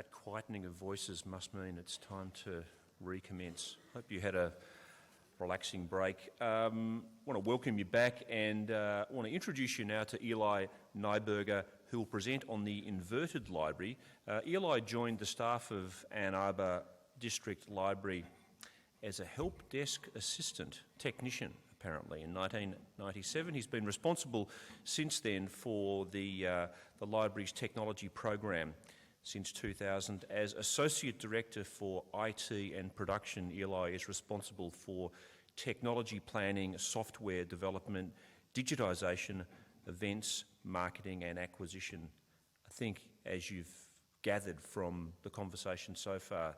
That quietening of voices must mean it's time to recommence. Hope you had a relaxing break. I want to welcome you back and I want to introduce you now to Eli Neiburger, who will present on the inverted library. Eli joined the staff of Ann Arbor District Library as a help desk assistant technician, apparently, in 1997. He's been responsible since then for the library's technology program. Since 2000, as Associate Director for IT and Production, Eli is responsible for technology planning, software development, digitisation, events, marketing and acquisition. I think, as you've gathered from the conversation so far,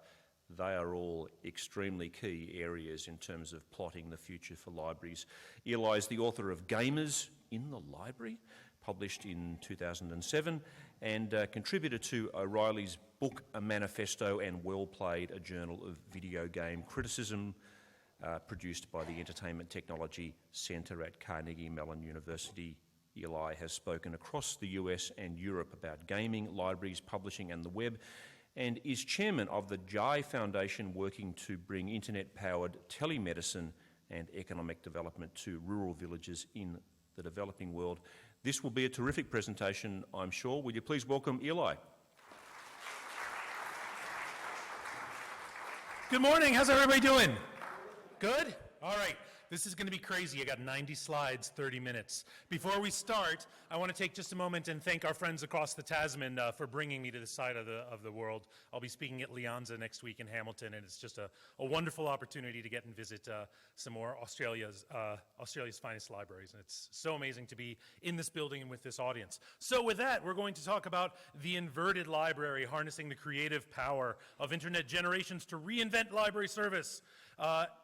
they are all extremely key areas in terms of plotting the future for libraries. Eli is the author of Gamers in the Library, published in 2007, and contributor to O'Reilly's book, A Manifesto, and Well Played, a journal of video game criticism, produced by the Entertainment Technology Centre at Carnegie Mellon University. Eli has spoken across the US and Europe about gaming, libraries, publishing and the web, and is chairman of the Jai Foundation, working to bring internet-powered telemedicine and economic development to rural villages in the developing world. This will be a terrific presentation, I'm sure. Will you please welcome Eli? Good morning. How's everybody doing? Good? All right. This is going to be crazy. I got 90 slides, 30 minutes. Before we start, I want to take just a moment and thank our friends across the Tasman for bringing me to this side of the world. I'll be speaking at Lianza next week in Hamilton, and it's just a wonderful opportunity to get and visit some more Australia's finest libraries. And it's so amazing to be in this building and with this audience. So with that, we're going to talk about the inverted library, harnessing the creative power of internet generations to reinvent library service.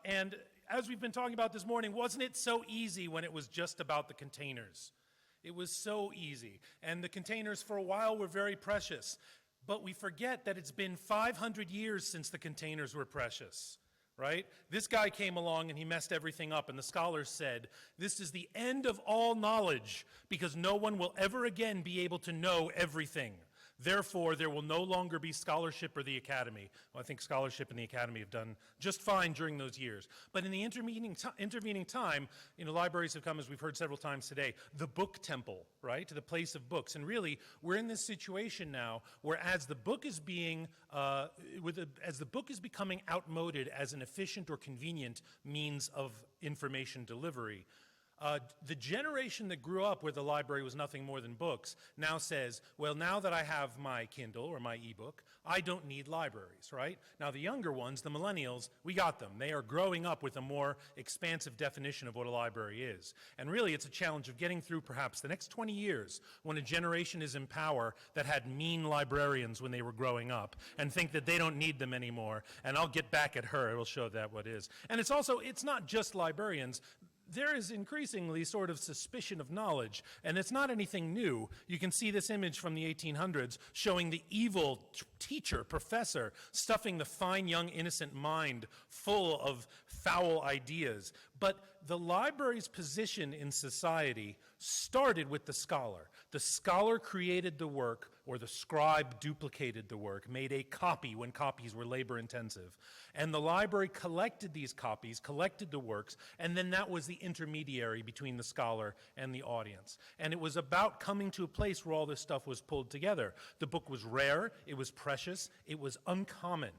And as we've been talking about this morning, wasn't it so easy when it was just about the containers? It was so easy. And the containers for a while were very precious. But we forget that it's been 500 years since the containers were precious, right? This guy came along and he messed everything up, and the scholars said, this is the end of all knowledge because no one will ever again be able to know everything. Therefore, there will no longer be scholarship or the academy. Well, I think scholarship and the academy have done just fine during those years. But in the intervening time, libraries have come, as we've heard several times today, the book temple, right, to the place of books. And really, we're in this situation now where as the book is becoming outmoded as an efficient or convenient means of information delivery, the generation that grew up where the library was nothing more than books now says, well, now that I have my Kindle or my ebook, I don't need libraries, right? Now the younger ones, the millennials, we got them. They are growing up with a more expansive definition of what a library is. And really it's a challenge of getting through perhaps the next 20 years when a generation is in power that had mean librarians when they were growing up and think that they don't need them anymore. And I'll get back at her, it'll show that what is. And it's not just librarians. There is increasingly sort of suspicion of knowledge, and it's not anything new. You can see this image from the 1800s showing the evil teacher, professor, stuffing the fine young innocent mind full of foul ideas. But the library's position in society started with the scholar. The scholar created the work, or the scribe duplicated the work, made a copy when copies were labor intensive. And the library collected these copies, collected the works, and then that was the intermediary between the scholar and the audience. And it was about coming to a place where all this stuff was pulled together. The book was rare, it was precious, it was uncommon.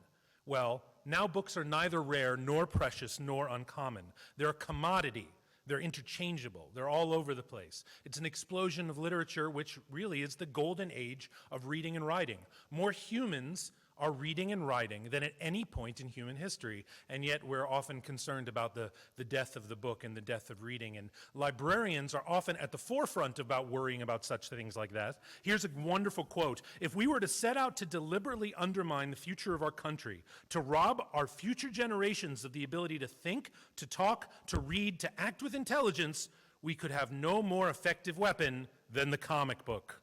Well, now books are neither rare nor precious nor uncommon. They're a commodity. They're interchangeable. They're all over the place. It's an explosion of literature, which really is the golden age of reading and writing. More humans are reading and writing than at any point in human history, and yet we're often concerned about the death of the book and the death of reading, and librarians are often at the forefront about worrying about such things like that. Here's a wonderful quote. If we were to set out to deliberately undermine the future of our country, to rob our future generations of the ability to think, to talk, to read, to act with intelligence, we could have no more effective weapon than the comic book.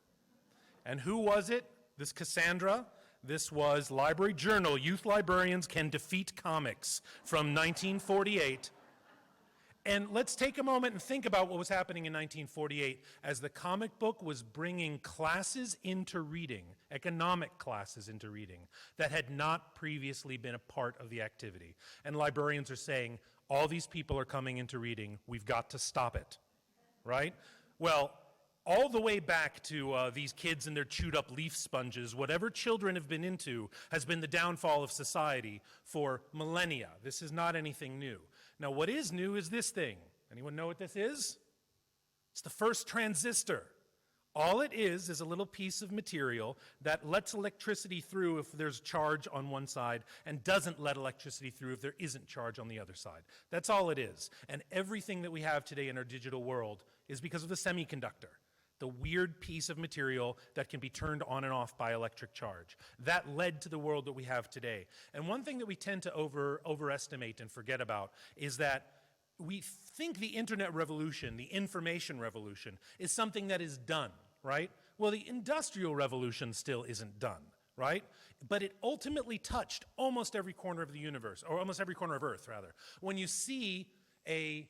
And who was it? This Cassandra? This was Library Journal, Youth Librarians Can Defeat Comics from 1948. And let's take a moment and think about what was happening in 1948 as the comic book was bringing classes into reading, economic classes into reading, that had not previously been a part of the activity. And librarians are saying, all these people are coming into reading, we've got to stop it, right? Well, all the way back to these kids and their chewed up leaf sponges, whatever children have been into has been the downfall of society for millennia. This is not anything new. Now, what is new is this thing. Anyone know what this is? It's the first transistor. All it is a little piece of material that lets electricity through if there's charge on one side and doesn't let electricity through if there isn't charge on the other side. That's all it is. And everything that we have today in our digital world is because of the semiconductor, the weird piece of material that can be turned on and off by electric charge. That led to the world that we have today. And one thing that we tend to overestimate and forget about is that we think the internet revolution, the information revolution, is something that is done, right? Well, the industrial revolution still isn't done, right? But it ultimately touched almost every corner of the universe, or almost every corner of Earth, rather. When you see the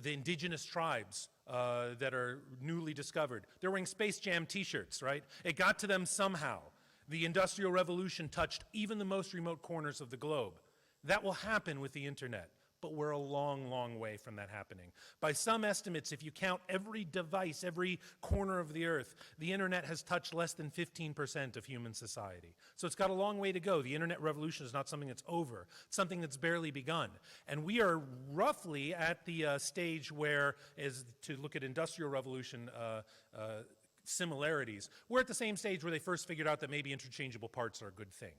indigenous tribes that are newly discovered, they're wearing Space Jam t-shirts, right? It got to them somehow. The Industrial Revolution touched even the most remote corners of the globe. That will happen with the internet, but we're a long, long way from that happening. By some estimates, if you count every device, every corner of the earth, the internet has touched less than 15% of human society. So it's got a long way to go. The internet revolution is not something that's over. It's something that's barely begun. And we are roughly at the stage where, as to look at industrial revolution similarities, we're at the same stage where they first figured out that maybe interchangeable parts are a good thing.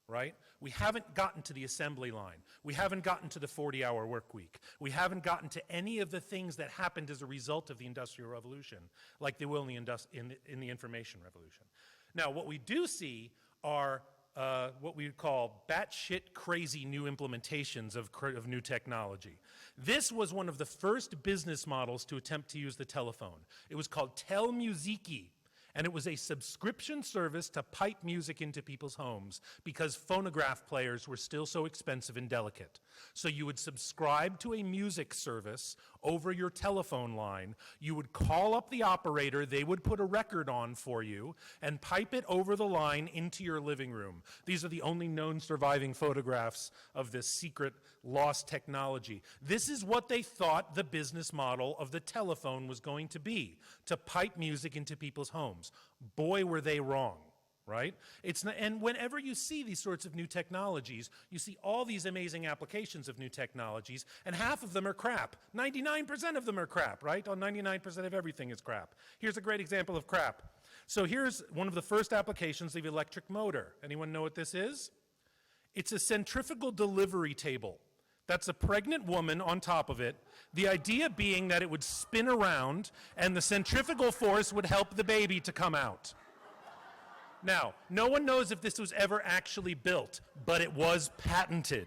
Right? We haven't gotten to the assembly line. We haven't gotten to the 40-hour work week. We haven't gotten to any of the things that happened as a result of the Industrial Revolution, like they will in the Information Revolution. Now, what we do see are what we would call batshit crazy new implementations of new technology. This was one of the first business models to attempt to use the telephone. It was called Telmusiki. And it was a subscription service to pipe music into people's homes because phonograph players were still so expensive and delicate. So you would subscribe to a music service over your telephone line. You would call up the operator, they would put a record on for you and pipe it over the line into your living room. These are the only known surviving photographs of this secret lost technology. This is what they thought the business model of the telephone was going to be, to pipe music into people's homes. Boy, were they wrong, right? And whenever you see these sorts of new technologies, you see all these amazing applications of new technologies, and half of them are crap. 99% of them are crap, right? 99% of everything is crap. Here's a great example of crap. So here's one of the first applications of the electric motor. Anyone know what this is? It's a centrifugal delivery table. That's a pregnant woman on top of it. The idea being that it would spin around and the centrifugal force would help the baby to come out. Now, no one knows if this was ever actually built, but it was patented.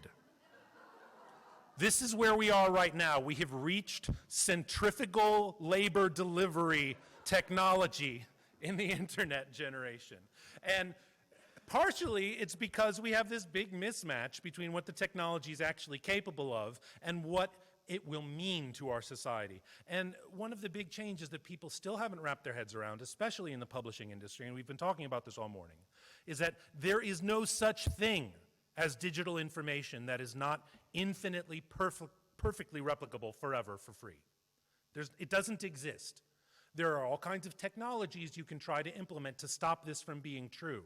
This is where we are right now. We have reached centrifugal labor delivery technology in the internet generation. And partially, it's because we have this big mismatch between what the technology is actually capable of and what it will mean to our society. And one of the big changes that people still haven't wrapped their heads around, especially in the publishing industry, and we've been talking about this all morning, is that there is no such thing as digital information that is not infinitely perfectly replicable forever for free. It doesn't exist. There are all kinds of technologies you can try to implement to stop this from being true.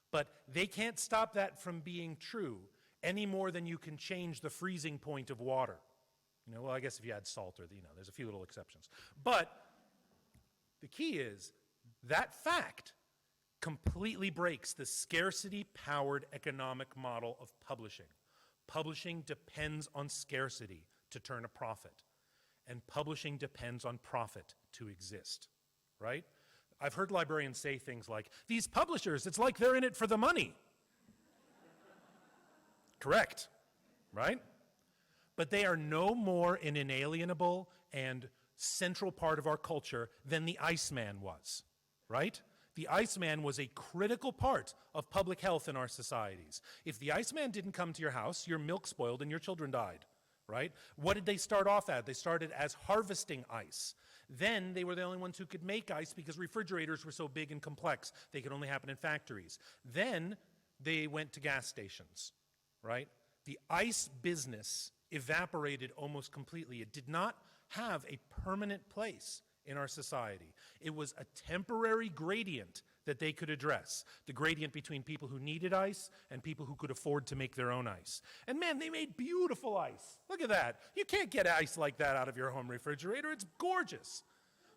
But they can't stop that from being true any more than you can change the freezing point of water. Well, I guess if you add salt or, there's a few little exceptions. But the key is that fact completely breaks the scarcity-powered economic model of publishing. Publishing depends on scarcity to turn a profit, and publishing depends on profit to exist, right? I've heard librarians say things like, these publishers, it's like they're in it for the money. Correct, right? But they are no more an inalienable and central part of our culture than the Iceman was, right? The Iceman was a critical part of public health in our societies. If the Iceman didn't come to your house, your milk spoiled and your children died, right? What did they start off at? They started as harvesting ice. Then they were the only ones who could make ice because refrigerators were so big and complex. They could only happen in factories. Then they went to gas stations, right? The ice business evaporated almost completely. It did not have a permanent place in our society. It was a temporary gradient that they could address, the gradient between people who needed ice and people who could afford to make their own ice. And man, they made beautiful ice. Look at that. You can't get ice like that out of your home refrigerator. It's gorgeous.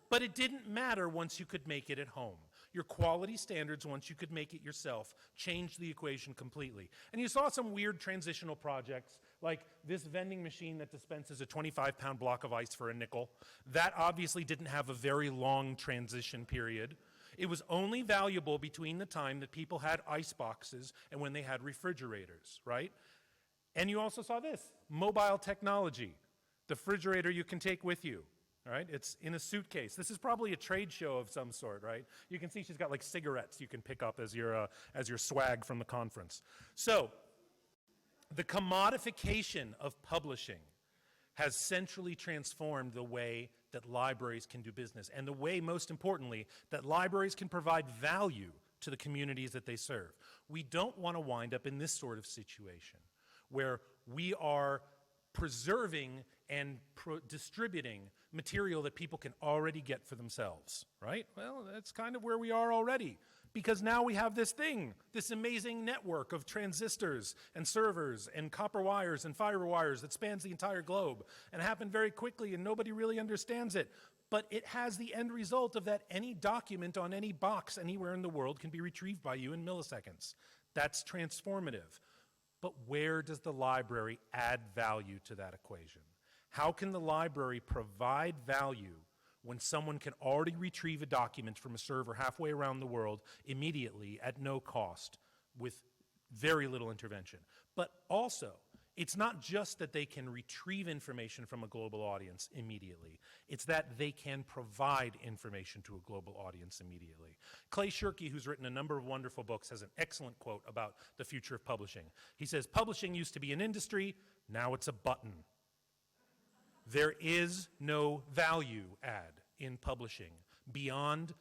But it didn't matter once you could make it at home. Your quality standards, once you could make it yourself, changed the equation completely. And you saw some weird transitional projects, like this vending machine that dispenses a 25-pound block of ice for a nickel. That obviously didn't have a very long transition period. It was only valuable between the time that people had ice boxes and when they had refrigerators, right? And you also saw this, mobile technology. The refrigerator you can take with you. All right, it's in a suitcase. This is probably a trade show of some sort, right? You can see she's got like cigarettes you can pick up as your swag from the conference. So, the commodification of publishing has centrally transformed the way that libraries can do business, and the way, most importantly, that libraries can provide value to the communities that they serve. We don't want to wind up in this sort of situation where we are preserving and distributing material that people can already get for themselves, right? Well, that's kind of where we are already, because now we have this thing, this amazing network of transistors and servers and copper wires and fiber wires that spans the entire globe, and happened very quickly and nobody really understands it. But it has the end result of that any document on any box anywhere in the world can be retrieved by you in milliseconds. That's transformative. But where does the library add value to that equation? How can the library provide value when someone can already retrieve a document from a server halfway around the world immediately at no cost with very little intervention? But also, it's not just that they can retrieve information from a global audience immediately. It's that they can provide information to a global audience immediately. Clay Shirky, who's written a number of wonderful books, has an excellent quote about the future of publishing. He says, "Publishing used to be an industry, now it's a button." There is no value add in publishing beyond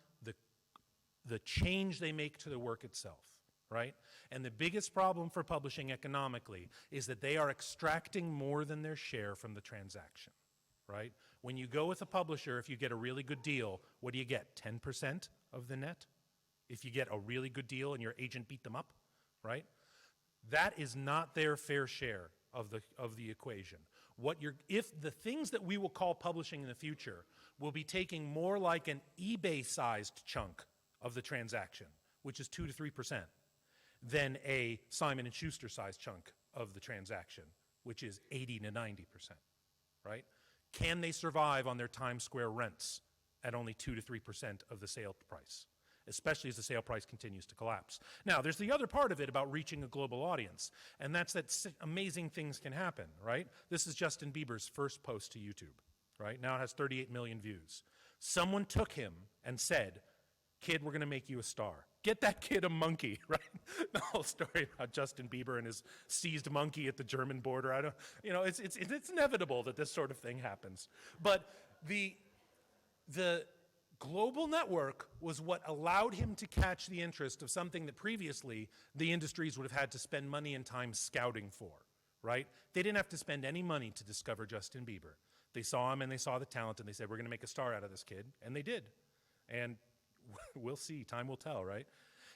the change they make to the work itself, right? And the biggest problem for publishing economically is that they are extracting more than their share from the transaction, right? When you go with a publisher, if you get a really good deal, what do you get? 10% of the net? If you get a really good deal and your agent beat them up, right? That is not their fair share of the equation. If the things that we will call publishing in the future will be taking more like an eBay-sized chunk of the transaction, which is 2 to 3%, than a Simon & Schuster-sized chunk of the transaction, which is 80 to 90%, right? Can they survive on their Times Square rents at only 2 to 3% of the sale price, especially as the sale price continues to collapse? Now, there's the other part of it about reaching a global audience, and that's that amazing things can happen, right? This is Justin Bieber's first post to YouTube, right? Now it has 38 million views. Someone took him and said, "Kid, we're going to make you a star." Get that kid a monkey, right? The whole story about Justin Bieber and his seized monkey at the German border. It's inevitable that this sort of thing happens. But the global network was what allowed him to catch the interest of something that previously the industries would have had to spend money and time scouting for, right? They didn't have to spend any money to discover Justin Bieber. They saw him and they saw the talent and they said, "We're going to make a star out of this kid," and they did. And we'll see, time will tell, right?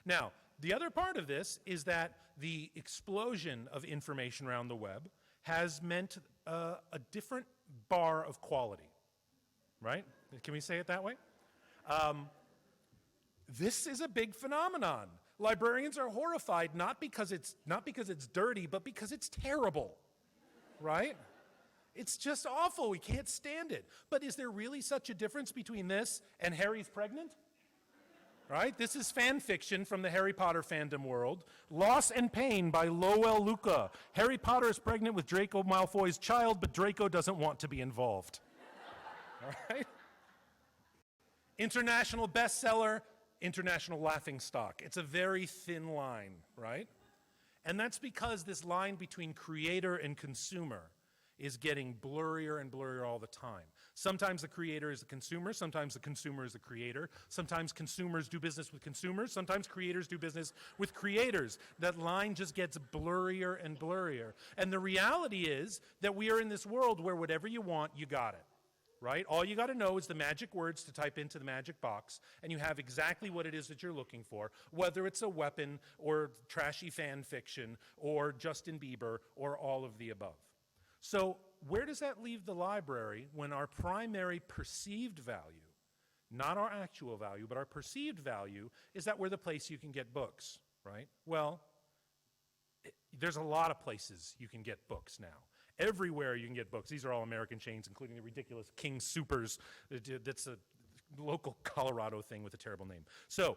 Now, the other part of this is that the explosion of information around the web has meant a different bar of quality, right? Can we say it that way? This is a big phenomenon. Librarians are horrified, not because it's dirty, but because it's terrible, right? It's just awful. We can't stand it. But is there really such a difference between this and Harry's pregnant? Right? This is fan fiction from the Harry Potter fandom world. Loss and Pain by Lowell Luca. Harry Potter is pregnant with Draco Malfoy's child, but Draco doesn't want to be involved. All right? International bestseller, international laughingstock. It's a very thin line, right? And that's because this line between creator and consumer is getting blurrier and blurrier all the time. Sometimes the creator is the consumer, sometimes the consumer is the creator, sometimes consumers do business with consumers, sometimes creators do business with creators. That line just gets blurrier and blurrier. And the reality is that we are in this world where whatever you want, you got it. Right? All you got to know is the magic words to type into the magic box, and you have exactly what it is that you're looking for, whether it's a weapon or trashy fan fiction or Justin Bieber or all of the above. So where does that leave the library when our primary perceived value, not our actual value, but our perceived value, is that we're the place you can get books, right? Well, there's a lot of places you can get books now. Everywhere you can get books. These are all American chains, including the ridiculous King Soopers. That's a local Colorado thing with a terrible name. So,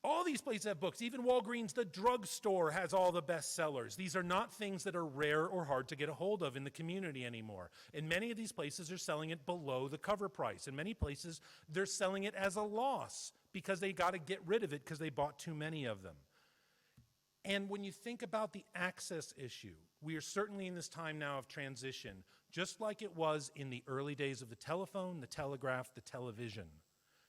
all these places have books. Even Walgreens, the drugstore, has all the bestsellers. These are not things that are rare or hard to get a hold of in the community anymore. In many of these places, they're selling it below the cover price. In many places, they're selling it as a loss because they got to get rid of it because they bought too many of them. And when you think about the access issue, we are certainly in this time now of transition, just like it was in the early days of the telephone, the telegraph, the television.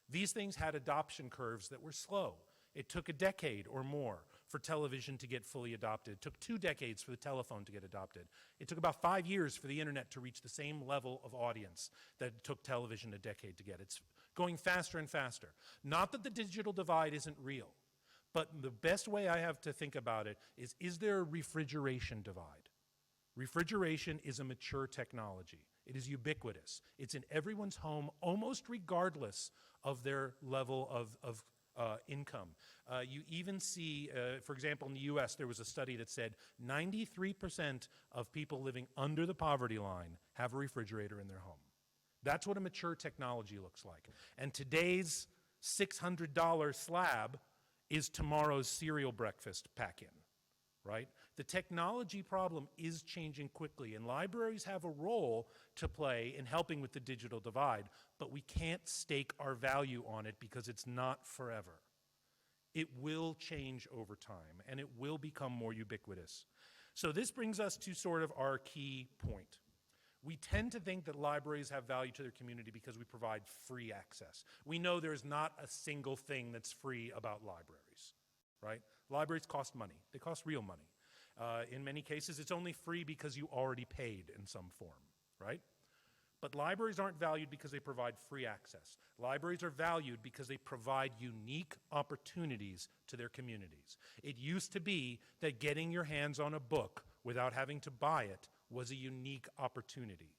These things had adoption curves that were slow. It took a decade or more for television to get fully adopted. It took 2 decades for the telephone to get adopted. It took about 5 years for the internet to reach the same level of audience that it took television a decade to get. It's going faster and faster. Not that the digital divide isn't real. But the best way I have to think about it is there a refrigeration divide? Refrigeration is a mature technology. It is ubiquitous. It's in everyone's home, almost regardless of their level of income. You even see, for example, in the US, there was a study that said 93% of people living under the poverty line have a refrigerator in their home. That's what a mature technology looks like. And today's $600 slab is tomorrow's cereal breakfast pack-in, right? The technology problem is changing quickly, and libraries have a role to play in helping with the digital divide, but we can't stake our value on it because it's not forever. It will change over time, and it will become more ubiquitous. So this brings us to sort of our key point. We tend to think that libraries have value to their community because we provide free access. We know there's not a single thing that's free about libraries, right? Libraries cost money. They cost real money. In many cases, it's only free because you already paid in some form, right? But libraries aren't valued because they provide free access. Libraries are valued because they provide unique opportunities to their communities. It used to be that getting your hands on a book without having to buy it was a unique opportunity.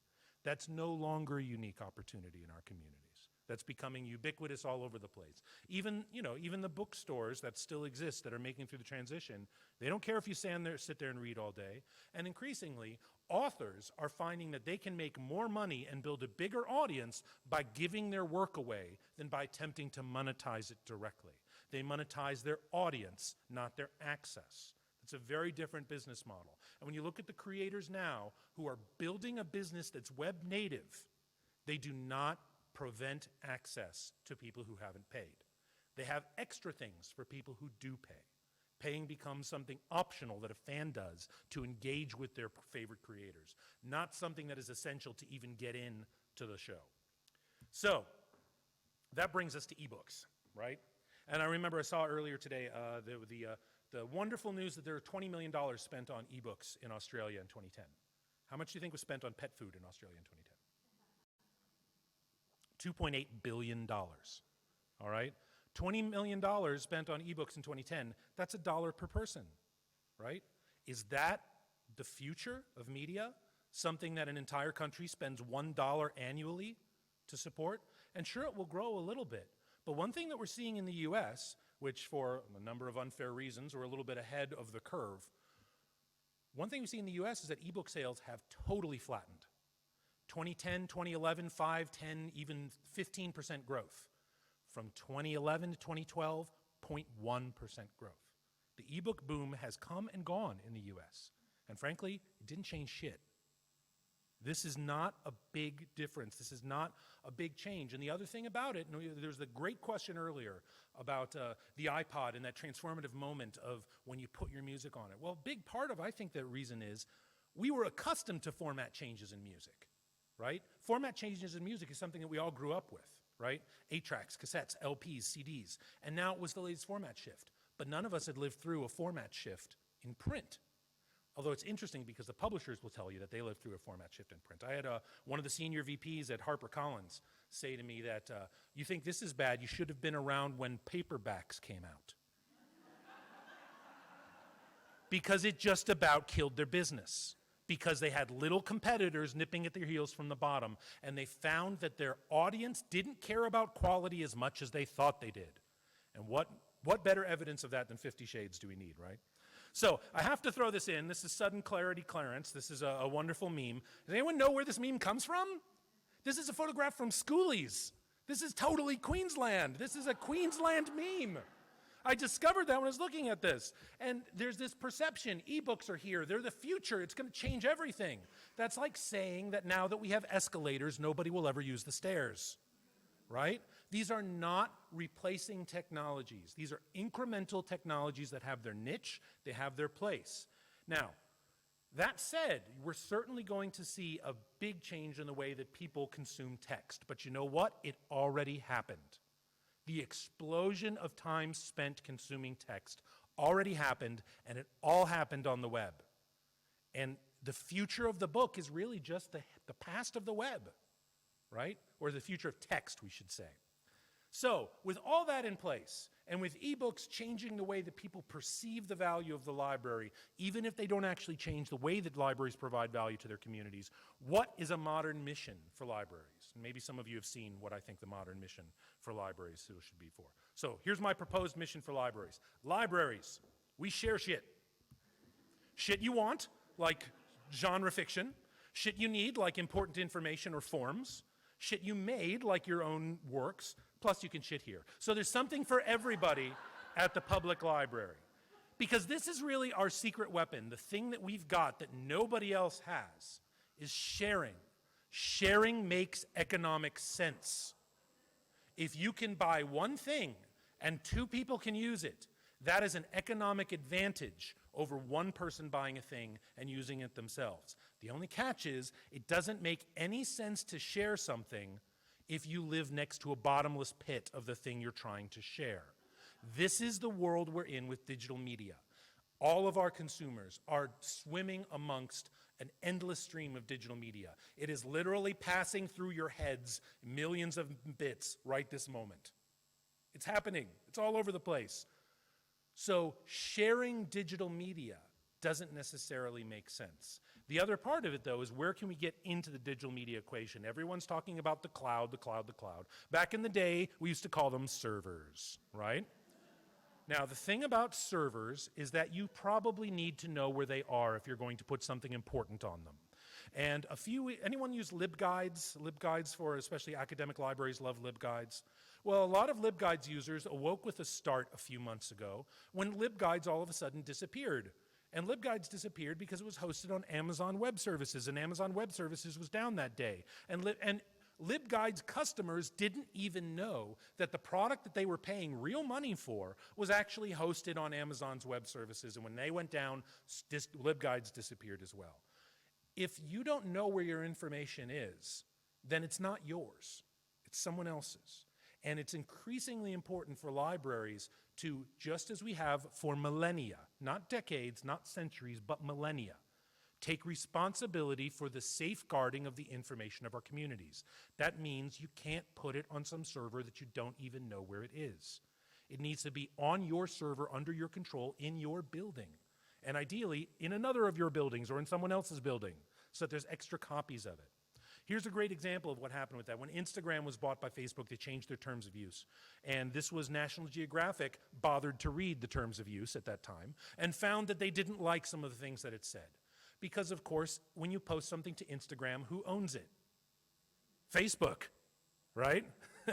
That's no longer a unique opportunity in our communities. That's becoming ubiquitous all over the place. Even the bookstores that still exist that are making through the transition, they don't care if you sit there and read all day. And increasingly, authors are finding that they can make more money and build a bigger audience by giving their work away than by attempting to monetize it directly. They monetize their audience, not their access. It's a very different business model. And when you look at the creators now who are building a business that's web native, they do not prevent access to people who haven't paid. They have extra things for people who do pay. Paying becomes something optional that a fan does to engage with their favorite creators, not something that is essential to even get in to the show. So that brings us to ebooks, right? And I remember I saw earlier today the wonderful news that there are $20 million spent on ebooks in Australia in 2010. How much do you think was spent on pet food in Australia in 2010? $2.8 billion, all right? $20 million spent on ebooks in 2010, that's $1 per person, right? Is that the future of media? Something that an entire country spends $1 annually to support? And sure, it will grow a little bit. But one thing that we're seeing in the US, which for a number of unfair reasons we're a little bit ahead of the curve, one thing we see in the US is that ebook sales have totally flattened. 2010, 2011, 5, 10, even 15% growth. From 2011 to 2012, 0.1% growth. The ebook boom has come and gone in the US. And frankly, it didn't change shit. This is not a big difference. This is not a big change. And the other thing about it, there was the great question earlier about the iPod and that transformative moment of when you put your music on it. Well, a big part of, I think, the reason is we were accustomed to format changes in music, right? Format changes in music is something that we all grew up with, right? 8-tracks, cassettes, LPs, CDs, and now it was the latest format shift. But none of us had lived through a format shift in print. Although it's interesting because the publishers will tell you that they lived through a format shift in print. I had one of the senior VPs at HarperCollins say to me that, you think this is bad, you should have been around when paperbacks came out. Because it just about killed their business. Because they had little competitors nipping at their heels from the bottom, and they found that their audience didn't care about quality as much as they thought they did. And what better evidence of that than 50 Shades do we need, right? So I have to throw this in. This is Sudden Clarity Clarence. This is a wonderful meme. Does anyone know where this meme comes from? This is a photograph from Schoolies. This is totally Queensland. This is a Queensland meme. I discovered that when I was looking at this. And there's this perception, ebooks are here, they're the future, it's going to change everything. That's like saying that now that we have escalators, nobody will ever use the stairs, right? These are not replacing technologies. These are incremental technologies that have their niche, they have their place. Now, that said, we're certainly going to see a big change in the way that people consume text. But you know what? It already happened. The explosion of time spent consuming text already happened, and it all happened on the web. And the future of the book is really just the past of the web, right? Or the future of text, we should say. So, with all that in place, and with ebooks changing the way that people perceive the value of the library, even if they don't actually change the way that libraries provide value to their communities, what is a modern mission for libraries? And maybe some of you have seen what I think the modern mission for libraries should be for. So, here's my proposed mission for libraries. Libraries, we share shit. Shit you want, like genre fiction. Shit you need, like important information or forms. Shit you made, like your own works. Plus you can shit here. So there's something for everybody at the public library. Because this is really our secret weapon. The thing that we've got that nobody else has is sharing. Sharing makes economic sense. If you can buy one thing and 2 people can use it, that is an economic advantage over one person buying a thing and using it themselves. The only catch is it doesn't make any sense to share something if you live next to a bottomless pit of the thing you're trying to share. This is the world we're in with digital media. All of our consumers are swimming amongst an endless stream of digital media. It is literally passing through your heads, millions of bits right this moment. It's happening. It's all over the place. So sharing digital media doesn't necessarily make sense. The other part of it, though, is where can we get into the digital media equation? Everyone's talking about the cloud, the cloud, the cloud. Back in the day, we used to call them servers, right? Now, the thing about servers is that you probably need to know where they are if you're going to put something important on them. And anyone use LibGuides? LibGuides for especially academic libraries love LibGuides. Well, a lot of LibGuides users awoke with a start a few months ago when LibGuides all of a sudden disappeared. And LibGuides disappeared because it was hosted on Amazon Web Services, and Amazon Web Services was down that day. And LibGuides customers didn't even know that the product that they were paying real money for was actually hosted on Amazon's Web Services, and when they went down, LibGuides disappeared as well. If you don't know where your information is, then it's not yours. It's someone else's. And it's increasingly important for libraries to, just as we have for millennia, not decades, not centuries, but millennia, take responsibility for the safeguarding of the information of our communities. That means you can't put it on some server that you don't even know where it is. It needs to be on your server, under your control, in your building. And ideally, in another of your buildings or in someone else's building, so that there's extra copies of it. Here's a great example of what happened with that. When Instagram was bought by Facebook, they changed their terms of use. And this was National Geographic bothered to read the terms of use at that time and found that they didn't like some of the things that it said. Because, of course, when you post something to Instagram, who owns it? Facebook, right?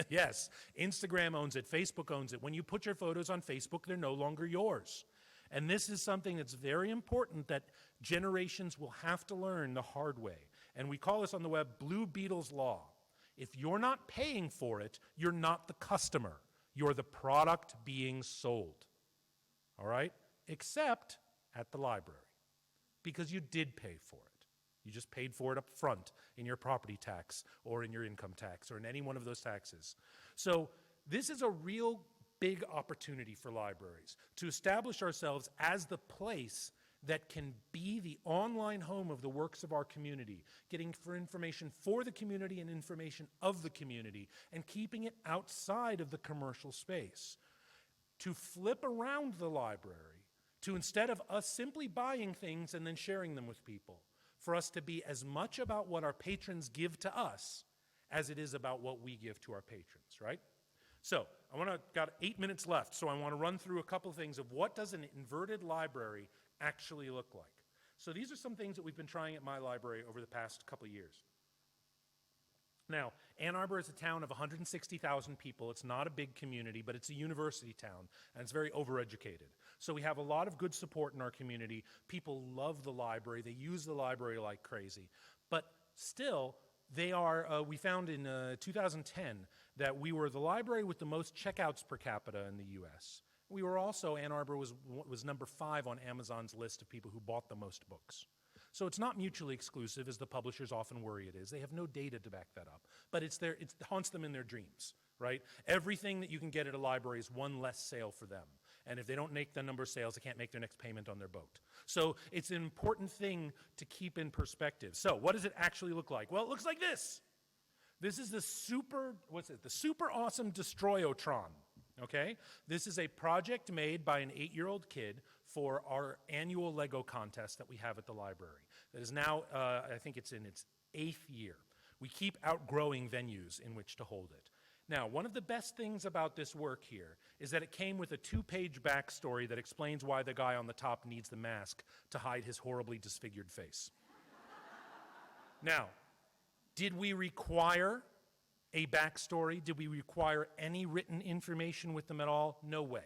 Yes, Instagram owns it, Facebook owns it. When you put your photos on Facebook, they're no longer yours. And this is something that's very important that generations will have to learn the hard way. And we call this on the web Blue Beetle's Law. If you're not paying for it, you're not the customer. You're the product being sold. All right? Except at the library, because you did pay for it. You just paid for it up front in your property tax or in your income tax or in any one of those taxes. So this is a real big opportunity for libraries to establish ourselves as the place that can be the online home of the works of our community, getting for information for the community and information of the community, and keeping it outside of the commercial space. To flip around the library, to instead of us simply buying things and then sharing them with people, for us to be as much about what our patrons give to us as it is about what we give to our patrons, right? So, got 8 minutes left, so I want to run through a couple things of what does an inverted library actually look like. So these are some things that we've been trying at my library over the past couple of years. Now, Ann Arbor is a town of 160,000 people. It's not a big community, but it's a university town, and it's very overeducated. So we have a lot of good support in our community. People love the library. They use the library like crazy. But still, we found in 2010 that we were the library with the most checkouts per capita in the U.S. We were also, Ann Arbor was number 5 on Amazon's list of people who bought the most books. So it's not mutually exclusive, as the publishers often worry it is. They have no data to back that up. But it haunts them in their dreams, right? Everything that you can get at a library is one less sale for them. And if they don't make the number of sales, they can't make their next payment on their boat. So it's an important thing to keep in perspective. So what does it actually look like? Well, it looks like this. This is the super awesome Destroyotron. Okay? This is a project made by an 8-year-old kid for our annual Lego contest that we have at the library. That is now, I think it's in its 8th year. We keep outgrowing venues in which to hold it. Now, one of the best things about this work here is that it came with a 2-page backstory that explains why the guy on the top needs the mask to hide his horribly disfigured face. Now, did we require a backstory? Did we require any written information with them at all? No way.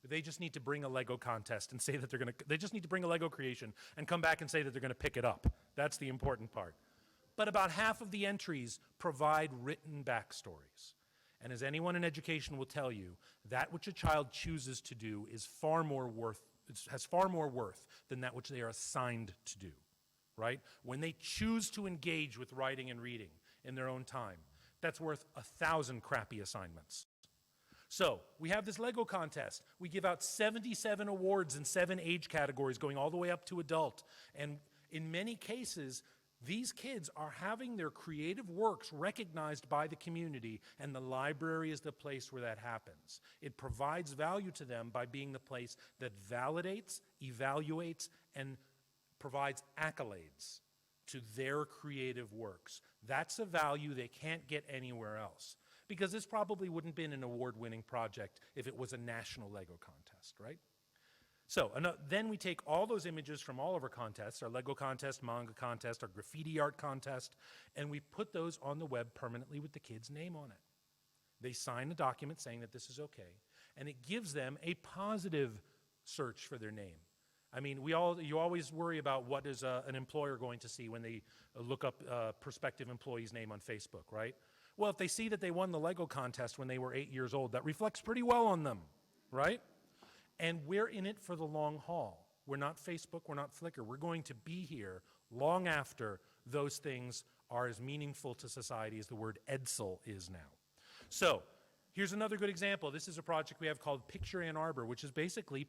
They just need to bring a Lego contest and say that they just need to bring a Lego creation and come back and say that they're going to pick it up. That's the important part. But about half of the entries provide written backstories. And as anyone in education will tell you, that which a child chooses to do has far more worth than that which they are assigned to do, right? When they choose to engage with writing and reading in their own time, that's worth 1,000 crappy assignments. So, we have this Lego contest. We give out 77 awards in 7 age categories, going all the way up to adult. And in many cases, these kids are having their creative works recognized by the community, and the library is the place where that happens. It provides value to them by being the place that validates, evaluates, and provides accolades to their creative works. That's a value they can't get anywhere else. Because this probably wouldn't have been an award-winning project if it was a national Lego contest, right? So then we take all those images from all of our contests, our Lego contest, manga contest, our graffiti art contest, and we put those on the web permanently with the kid's name on it. They sign a document saying that this is okay, and it gives them a positive search for their name. I mean, you always worry about what is an employer going to see when they look up a prospective employee's name on Facebook, right? Well, if they see that they won the Lego contest when they were 8 years old, that reflects pretty well on them, right? And we're in it for the long haul. We're not Facebook, we're not Flickr. We're going to be here long after those things are as meaningful to society as the word Edsel is now. So, here's another good example. This is a project we have called Picture Ann Arbor, which is basically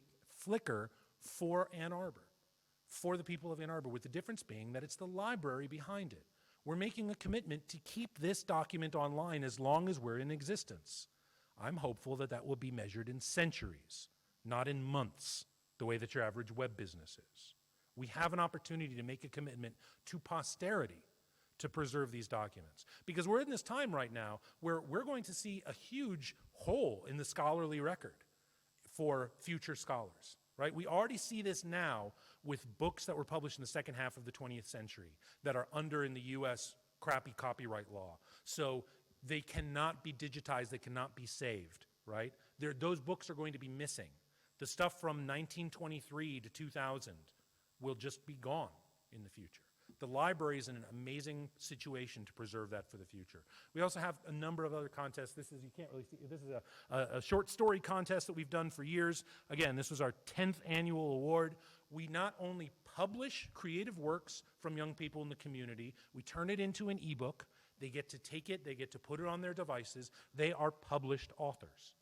Flickr for Ann Arbor, for the people of Ann Arbor, with the difference being that it's the library behind it. We're making a commitment to keep this document online as long as we're in existence. I'm hopeful that that will be measured in centuries, not in months, the way that your average web business is. We have an opportunity to make a commitment to posterity to preserve these documents. Because we're in this time right now where we're going to see a huge hole in the scholarly record for future scholars. Right? We already see this now with books that were published in the second half of the 20th century that are under in the U.S. crappy copyright law. So they cannot be digitized, they cannot be saved, right? Those books are going to be missing. The stuff from 1923 to 2000 will just be gone in the future. The library is in an amazing situation to preserve that for the future. We also have a number of other contests. You can't really see, this is a short story contest that we've done for years. Again, this was our 10th annual award. We not only publish creative works from young people in the community. We turn it into an ebook. They get to take it, they get to put it on their devices. They are published authors,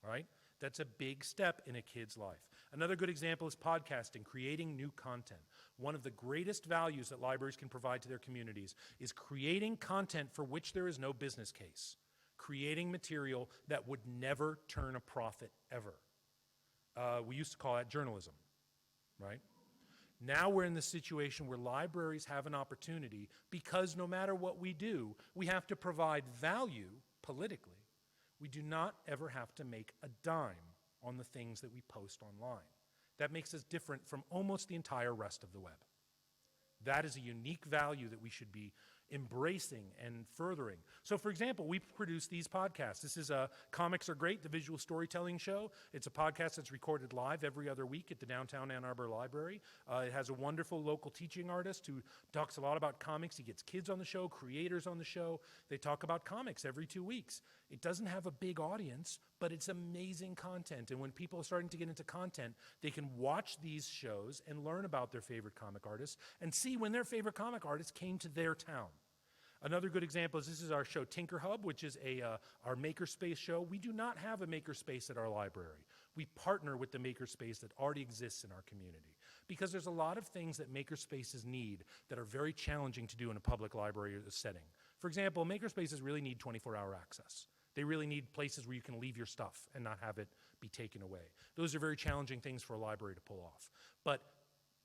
right? That's a big step in a kid's life. Another good example is podcasting, creating new content. One of the greatest values that libraries can provide to their communities is creating content for which there is no business case, creating material that would never turn a profit ever. We used to call that journalism, right? Now we're in the situation where libraries have an opportunity, because no matter what we do, we have to provide value politically. We do not ever have to make a dime on the things that we post online. That makes us different from almost the entire rest of the web. That is a unique value that we should be embracing and furthering. So for example, we produce these podcasts. This is Comics Are Great, the visual storytelling show. It's a podcast that's recorded live every other week at the downtown Ann Arbor Library. It has a wonderful local teaching artist who talks a lot about comics. He gets kids on the show, creators on the show. They talk about comics every 2 weeks. It doesn't have a big audience, but it's amazing content. And when people are starting to get into content, they can watch these shows and learn about their favorite comic artists and see when their favorite comic artists came to their town. Another good example is this is our show Tinker Hub, which is our makerspace show. We do not have a makerspace at our library. We partner with the makerspace that already exists in our community, because there's a lot of things that makerspaces need that are very challenging to do in a public library setting. For example, makerspaces really need 24-hour access. They really need places where you can leave your stuff and not have it be taken away. Those are very challenging things for a library to pull off. But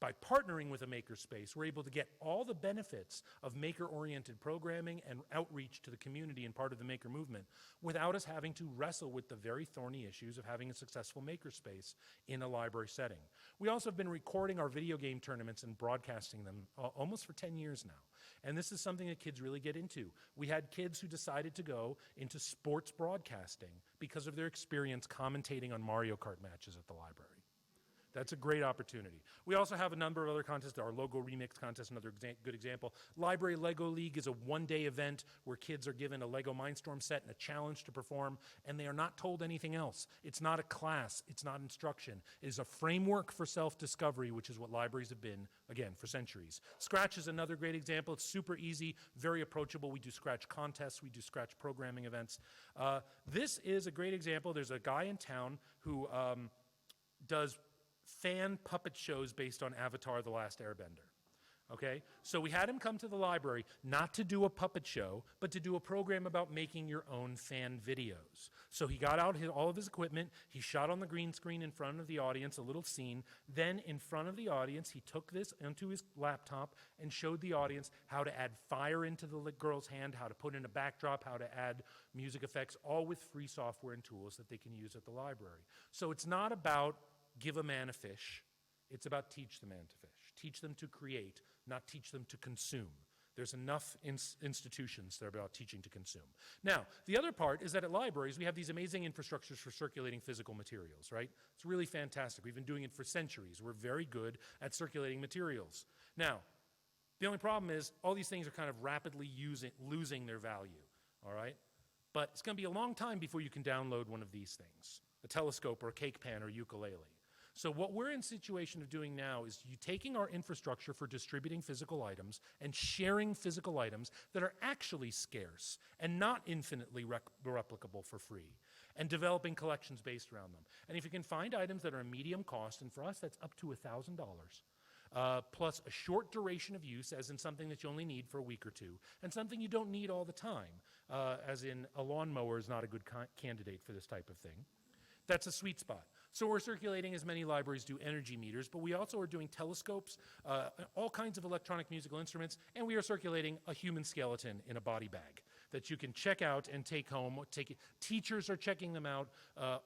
by partnering with a makerspace, we're able to get all the benefits of maker-oriented programming and outreach to the community and part of the maker movement without us having to wrestle with the very thorny issues of having a successful makerspace in a library setting. We also have been recording our video game tournaments and broadcasting them almost for 10 years now. And this is something that kids really get into. We had kids who decided to go into sports broadcasting because of their experience commentating on Mario Kart matches at the library. That's a great opportunity. We also have a number of other contests. Our Logo Remix contest, another good example. Library Lego League is a one-day event where kids are given a Lego Mindstorm set and a challenge to perform, and they are not told anything else. It's not a class. It's not instruction. It is a framework for self-discovery, which is what libraries have been, again, for centuries. Scratch is another great example. It's super easy, very approachable. We do Scratch contests. We do Scratch programming events. This is a great example. There's a guy in town who does fan puppet shows based on Avatar: The Last Airbender. Okay? So we had him come to the library not to do a puppet show, but to do a program about making your own fan videos. So he got out all of his equipment, he shot on the green screen in front of the audience, a little scene. Then in front of the audience, he took this into his laptop and showed the audience how to add fire into the girl's hand, how to put in a backdrop, how to add music effects, all with free software and tools that they can use at the library. So it's not about give a man a fish. It's about teach the man to fish. Teach them to create, not teach them to consume. There's enough institutions that are about teaching to consume. Now, the other part is that at libraries, we have these amazing infrastructures for circulating physical materials, right? It's really fantastic. We've been doing it for centuries. We're very good at circulating materials. Now, the only problem is all these things are kind of rapidly losing their value, all right? But it's going to be a long time before you can download one of these things, a telescope or a cake pan or ukulele. So what we're in situation of doing now is you taking our infrastructure for distributing physical items and sharing physical items that are actually scarce and not infinitely replicable for free, and developing collections based around them. And if you can find items that are a medium cost, and for us that's up to $1,000, plus a short duration of use, as in something that you only need for a week or two, and something you don't need all the time, as in a lawnmower is not a good candidate for this type of thing. That's a sweet spot. So we're circulating, as many libraries do, energy meters, but we also are doing telescopes, all kinds of electronic musical instruments, and we are circulating a human skeleton in a body bag that you can check out and take home. Teachers are checking them out.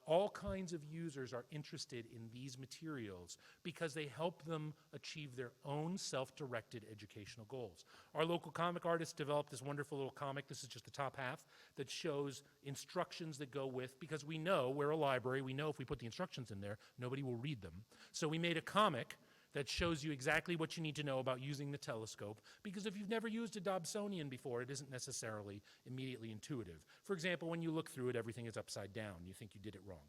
All kinds of users are interested in these materials because they help them achieve their own self-directed educational goals. Our local comic artists developed this wonderful little comic. This is just the top half that shows instructions that go with, because we know we're a library. We know if we put the instructions in there, nobody will read them. So we made a comic that shows you exactly what you need to know about using the telescope, because if you've never used a Dobsonian before, it isn't necessarily immediately intuitive. For example, when you look through it, everything is upside down. You think you did it wrong.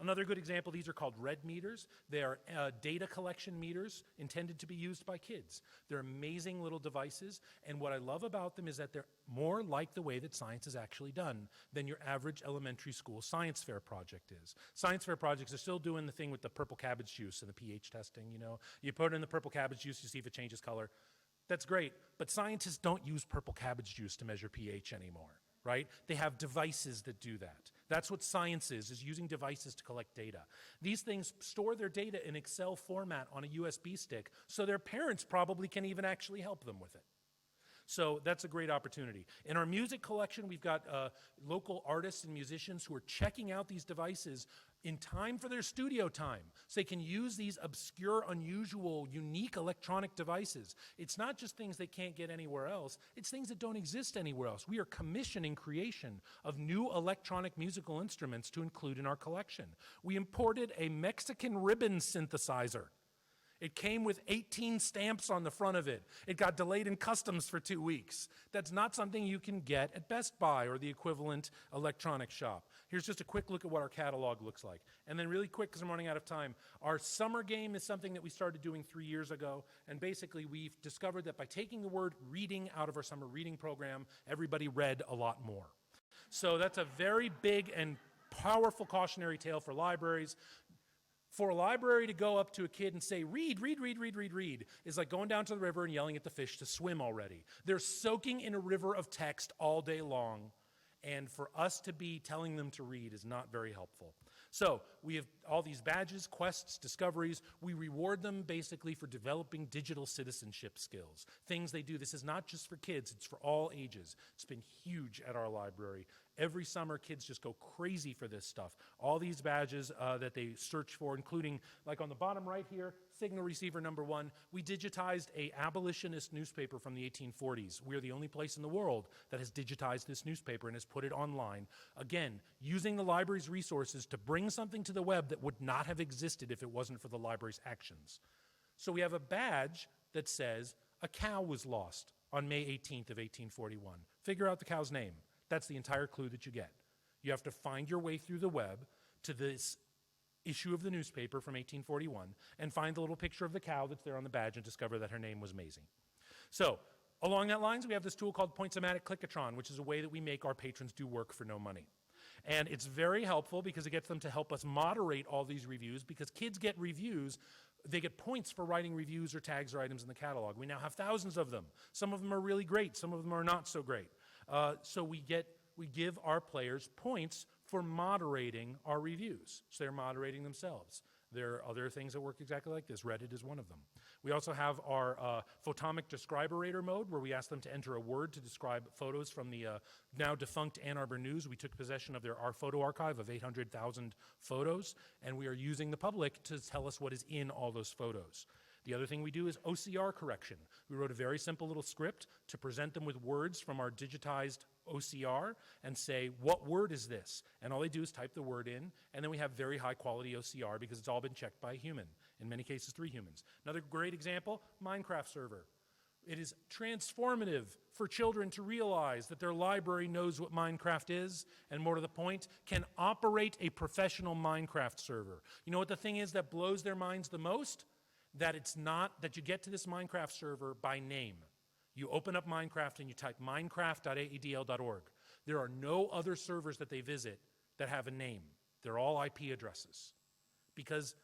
Another good example, these are called red meters. They are data collection meters intended to be used by kids. They're amazing little devices, and what I love about them is that they're more like the way that science is actually done than your average elementary school science fair project is. Science fair projects are still doing the thing with the purple cabbage juice and the pH testing, you know. You put in the purple cabbage juice, you see if it changes color. That's great, but scientists don't use purple cabbage juice to measure pH anymore, right? They have devices that do that. That's what science is using devices to collect data. These things store their data in Excel format on a USB stick, so their parents probably can even actually help them with it. So that's a great opportunity. In our music collection, we've got local artists and musicians who are checking out these devices in time for their studio time, so they can use these obscure, unusual, unique electronic devices. It's not just things they can't get anywhere else, it's things that don't exist anywhere else. We are commissioning creation of new electronic musical instruments to include in our collection. We imported a Mexican ribbon synthesizer. It came with 18 stamps on the front of it. It got delayed in customs for 2 weeks. That's not something you can get at Best Buy or the equivalent electronic shop. Here's just a quick look at what our catalog looks like. And then really quick, because I'm running out of time, our summer game is something that we started doing 3 years ago. And basically, we've discovered that by taking the word reading out of our summer reading program, everybody read a lot more. So that's a very big and powerful cautionary tale for libraries. For a library to go up to a kid and say, read, read, read, read, read, read, is like going down to the river and yelling at the fish to swim already. They're soaking in a river of text all day long, and for us to be telling them to read is not very helpful. So we have all these badges, quests, discoveries. We reward them basically for developing digital citizenship skills, things they do. This is not just for kids, it's for all ages. It's been huge at our library. Every summer, kids just go crazy for this stuff. All these badges that they search for, including, like on the bottom right here, Signal Receiver number 1. We digitized a abolitionist newspaper from the 1840s. We're the only place in the world that has digitized this newspaper and has put it online. Again, using the library's resources to bring something to the web that would not have existed if it wasn't for the library's actions. So we have a badge that says, a cow was lost on May 18th of 1841. Figure out the cow's name. That's the entire clue that you get. You have to find your way through the web to this issue of the newspaper from 1841 and find the little picture of the cow that's there on the badge and discover that her name was Maisie. So, along that lines, we have this tool called Point-O-Matic Clickatron, which is a way that we make our patrons do work for no money. And it's very helpful because it gets them to help us moderate all these reviews, because kids get reviews. They get points for writing reviews or tags or items in the catalog. We now have thousands of them. Some of them are really great. Some of them are not so great. So we give our players points for moderating our reviews. So they're moderating themselves. There are other things that work exactly like this. Reddit is one of them. We also have our photomic describerator mode, where we ask them to enter a word to describe photos from the now defunct Ann Arbor News. We took possession of our photo archive of 800,000 photos, and we are using the public to tell us what is in all those photos. The other thing we do is OCR correction. We wrote a very simple little script to present them with words from our digitized OCR and say, what word is this? And all they do is type the word in, and then we have very high quality OCR because it's all been checked by a human, in many cases 3 humans. Another great example, Minecraft server. It is transformative for children to realize that their library knows what Minecraft is, and more to the point, can operate a professional Minecraft server. You know what the thing is that blows their minds the most? That it's not, that you get to this Minecraft server by name. You open up Minecraft and you type minecraft.aedl.org. There are no other servers that they visit that have a name. They're all IP addresses because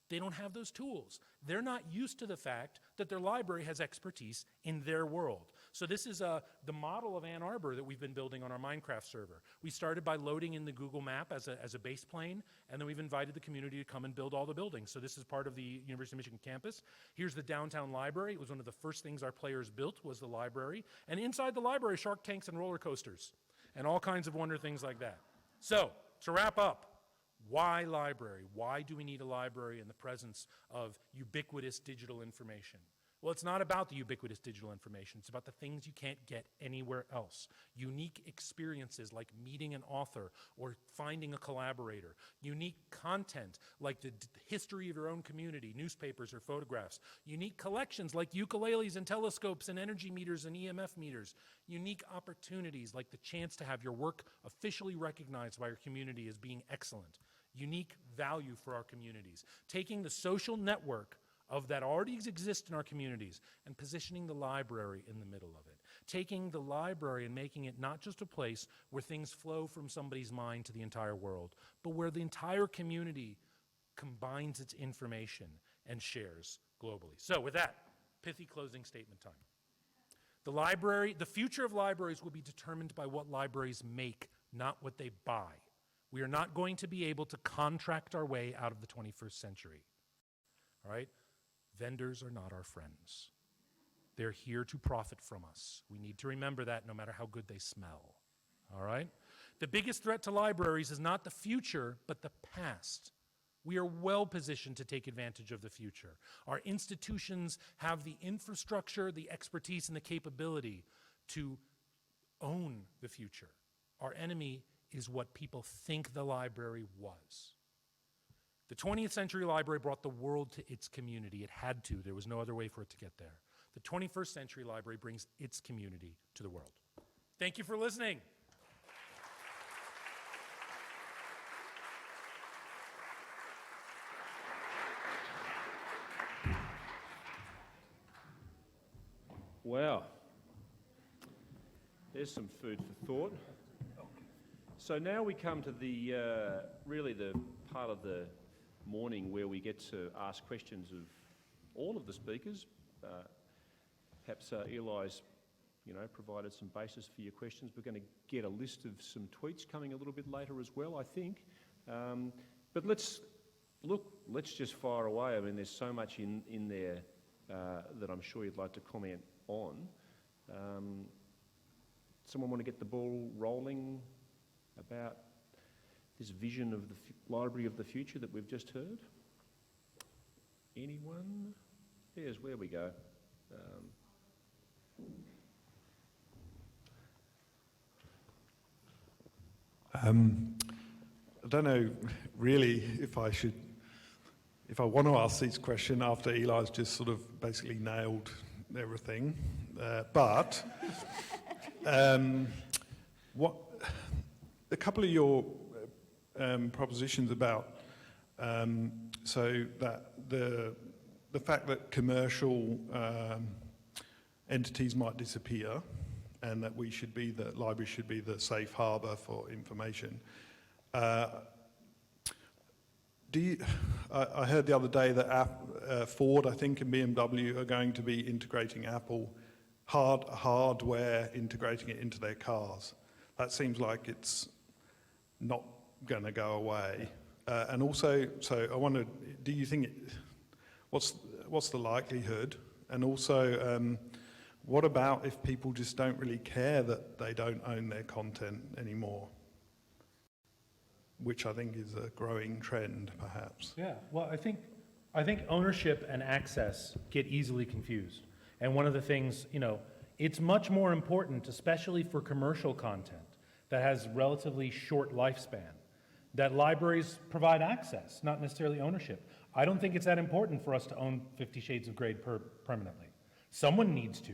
they don't have those tools. They're not used to the fact that their library has expertise in their world. So this is the model of Ann Arbor that we've been building on our Minecraft server. We started by loading in the Google map as a base plane, and then we've invited the community to come and build all the buildings. So this is part of the University of Michigan campus. Here's the downtown library. It was one of the first things our players built was the library. And inside the library, shark tanks and roller coasters and all kinds of wonder things like that. So, to wrap up, why library? Why do we need a library in the presence of ubiquitous digital information? Well, it's not about the ubiquitous digital information. It's about the things you can't get anywhere else. Unique experiences like meeting an author or finding a collaborator. Unique content like the history of your own community, newspapers or photographs. Unique collections like ukuleles and telescopes and energy meters and EMF meters. Unique opportunities like the chance to have your work officially recognized by your community as being excellent. unique value for our communities. Taking the social network of that already exists in our communities and positioning the library in the middle of it. Taking the library and making it not just a place where things flow from somebody's mind to the entire world, but where the entire community combines its information and shares globally. So with that, pithy closing statement time. The future of libraries will be determined by what libraries make, not what they buy. We are not going to be able to contract our way out of the 21st century. All right? Vendors are not our friends. They're here to profit from us. We need to remember that no matter how good they smell. All right? The biggest threat to libraries is not the future, but the past. We are well positioned to take advantage of the future. Our institutions have the infrastructure, the expertise, and the capability to own the future. Our enemy is what people think the library was. The 20th century library brought the world to its community. It had to. There was no other way for it to get there. The 21st century library brings its community to the world. Thank you for listening. Wow. There's some food for thought. So now we come to the really the part of the morning where we get to ask questions of all of the speakers. Perhaps Eli's, provided some basis for your questions. We're going to get a list of some tweets coming a little bit later as well, I think. But let's just fire away. I mean, there's so much in there that I'm sure you'd like to comment on. Someone want to get the ball rolling about this vision of the library of the future that we've just heard? Anyone? Here's where we go. I don't know really if I want to ask this question after Eli's just sort of basically nailed everything, but a couple of your propositions about so that the fact that commercial entities might disappear and that library should be the safe harbour for information. I heard the other day that Ford, I think, and BMW are going to be integrating Apple hardware, integrating it into their cars. That seems like it's not going to go away. And also, so I wonder, do you think what's the likelihood? And also, what about if people just don't really care that they don't own their content anymore? Which I think is a growing trend, perhaps. Yeah, well, I think ownership and access get easily confused. And one of the things, it's much more important, especially for commercial content that has relatively short lifespan, that libraries provide access, not necessarily ownership. I don't think it's that important for us to own 50 Shades of Grey permanently. Someone needs to,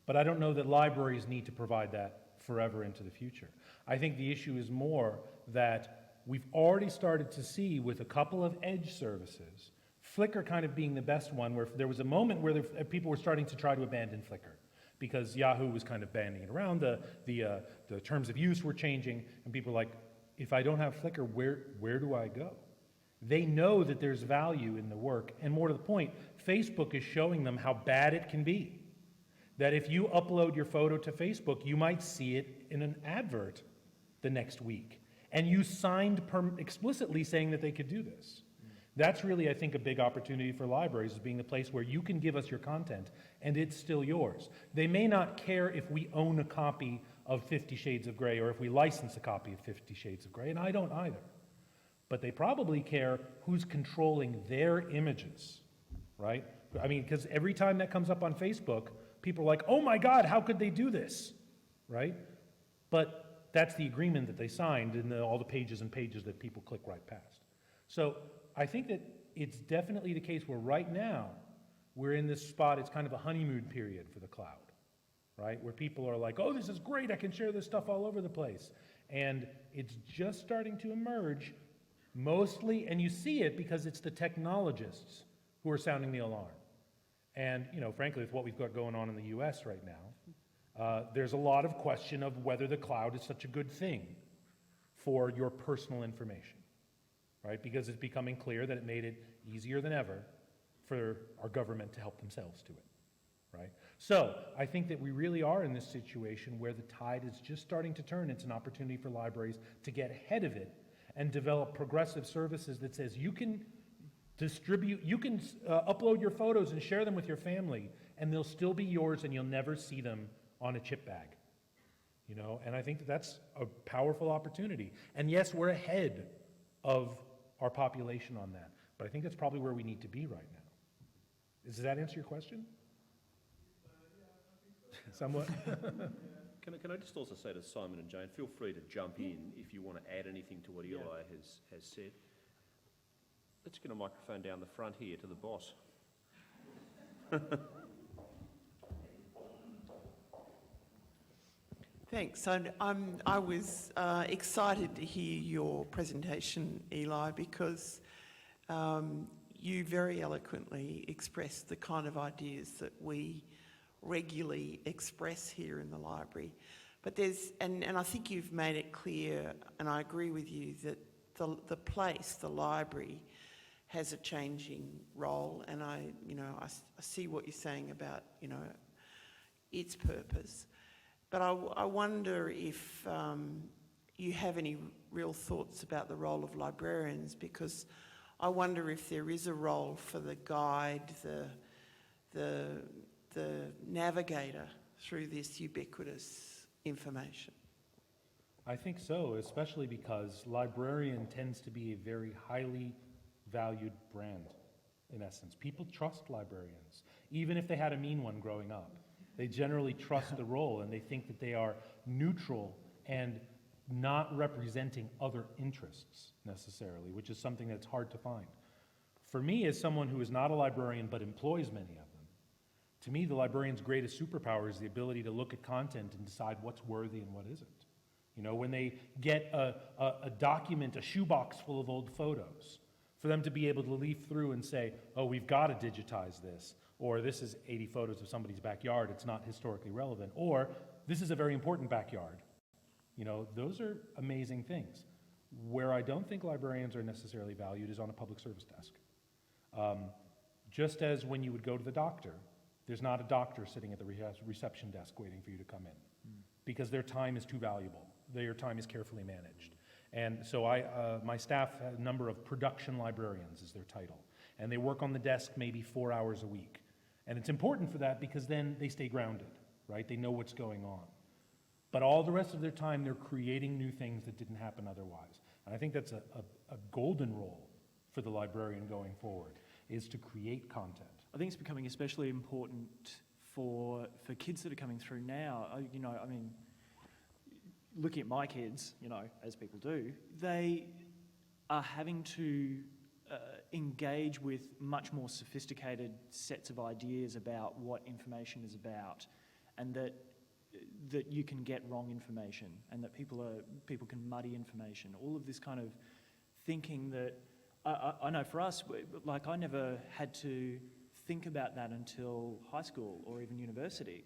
but I don't know that libraries need to provide that forever into the future. I think the issue is more that we've already started to see with a couple of edge services, Flickr kind of being the best one, where there was a moment where people were starting to try to abandon Flickr because Yahoo was kind of banding it around, the terms of use were changing, and people were like, if I don't have Flickr, where do I go? They know that there's value in the work, and more to the point, Facebook is showing them how bad it can be. That if you upload your photo to Facebook, you might see it in an advert the next week. And you signed explicitly saying that they could do this. That's really, I think, a big opportunity for libraries, is being the place where you can give us your content and it's still yours. They may not care if we own a copy of 50 Shades of Grey or if we license a copy of 50 Shades of Grey, and I don't either. But they probably care who's controlling their images, right? I mean, because every time that comes up on Facebook, people are like, oh my God, how could they do this, right? But that's the agreement that they signed in all the pages and pages that people click right past. So I think that it's definitely the case where right now we're in this spot, it's kind of a honeymoon period for the cloud, right? Where people are like, oh, this is great, I can share this stuff all over the place. And it's just starting to emerge Mostly, and you see it because it's the technologists who are sounding the alarm. And, frankly, with what we've got going on in the US right now, there's a lot of question of whether the cloud is such a good thing for your personal information, right? Because it's becoming clear that it made it easier than ever for our government to help themselves to it, right? So I think that we really are in this situation where the tide is just starting to turn. It's an opportunity for libraries to get ahead of it and develop progressive services that says you can distribute, you can upload your photos and share them with your family, and they'll still be yours and you'll never see them on a chip bag. And I think that's a powerful opportunity. And yes, we're ahead of our population on that, but I think that's probably where we need to be right now. Does that answer your question? Somewhat. Can I just also say to Simon and Jane, feel free to jump in if you want to add anything to what Eli has said. Let's get a microphone down the front here to the boss. Thanks. I was excited to hear your presentation, Eli, because you very eloquently expressed the kind of ideas that we regularly express here in the library. But there's, and I think you've made it clear, and I agree with you, that the place, the library, has a changing role, and I see what you're saying about, its purpose. But I wonder if you have any real thoughts about the role of librarians, because I wonder if there is a role for the guide, the navigator through this ubiquitous information. I think so, especially because librarian tends to be a very highly valued brand, in essence. People trust librarians, even if they had a mean one growing up. They generally trust the role, and they think that they are neutral and not representing other interests necessarily, which is something that's hard to find. For me, as someone who is not a librarian but employs many of them, to me, the librarian's greatest superpower is the ability to look at content and decide what's worthy and what isn't. When they get a document, a shoebox full of old photos, for them to be able to leaf through and say, oh, we've got to digitize this, or this is 80 photos of somebody's backyard, it's not historically relevant, or this is a very important backyard. Those are amazing things. Where I don't think librarians are necessarily valued is on a public service desk. Just as when you would go to the doctor, there's not a doctor sitting at the reception desk waiting for you to come in, because their time is too valuable. Their time is carefully managed. And so my staff has a number of production librarians is their title, and they work on the desk maybe 4 hours a week. And it's important for that because then they stay grounded, right? They know what's going on. But all the rest of their time, they're creating new things that didn't happen otherwise. And I think that's a golden role for the librarian going forward, is to create content. I think it's becoming especially important for kids that are coming through now. Looking at my kids, as people do, they are having to engage with much more sophisticated sets of ideas about what information is about, and that you can get wrong information, and that people can muddy information. All of this kind of thinking that I know for us, I never had to think about that until high school or even university,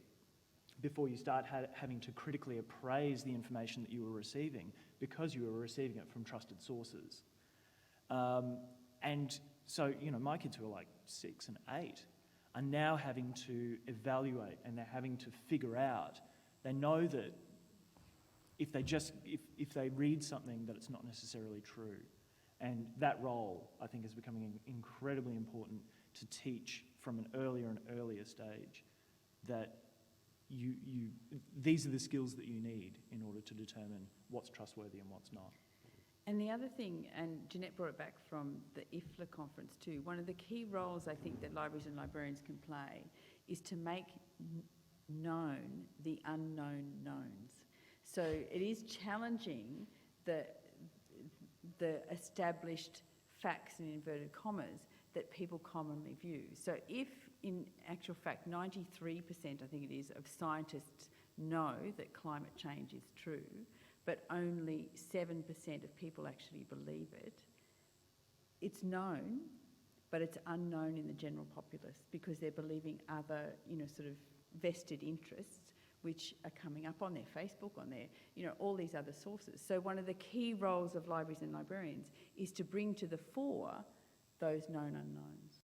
before you start having to critically appraise the information that you were receiving, because you were receiving it from trusted sources. And so, my kids who are like 6 and 8 are now having to evaluate, and they're having to figure out. They know that if they read something, that it's not necessarily true. And that role, I think, is becoming incredibly important to teach from an earlier and earlier stage, that these are the skills that you need in order to determine what's trustworthy and what's not. And the other thing, and Jeanette brought it back from the IFLA conference too, one of the key roles I think that libraries and librarians can play is to make known the unknown knowns. So it is challenging the established facts in inverted commas that people commonly view. So if in actual fact 93%, I think it is, of scientists know that climate change is true, but only 7% of people actually believe it, it's known, but it's unknown in the general populace because they're believing other, sort of vested interests which are coming up on their Facebook, on their, all these other sources. So one of the key roles of libraries and librarians is to bring to the fore those known unknowns.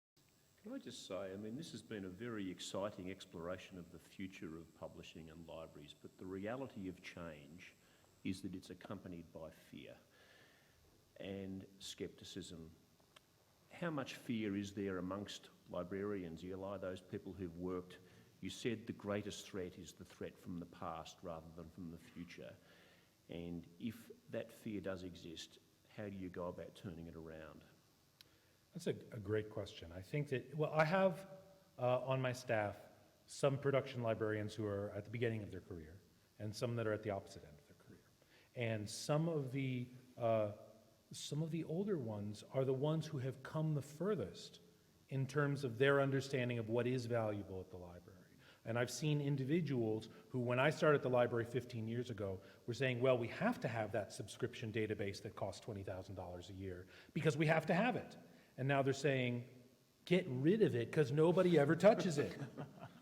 Can I just say, this has been a very exciting exploration of the future of publishing and libraries, but the reality of change is that it's accompanied by fear and scepticism. How much fear is there amongst librarians, Eli, those people who've worked? You said the greatest threat is the threat from the past rather than from the future. And if that fear does exist, how do you go about turning it around? That's a great question. I think that, I have on my staff some production librarians who are at the beginning of their career and some that are at the opposite end of their career. And some of the older ones are the ones who have come the furthest in terms of their understanding of what is valuable at the library. And I've seen individuals who, when I started the library 15 years ago, were saying, well, we have to have that subscription database that costs $20,000 a year because we have to have it. And now they're saying, get rid of it because nobody ever touches it,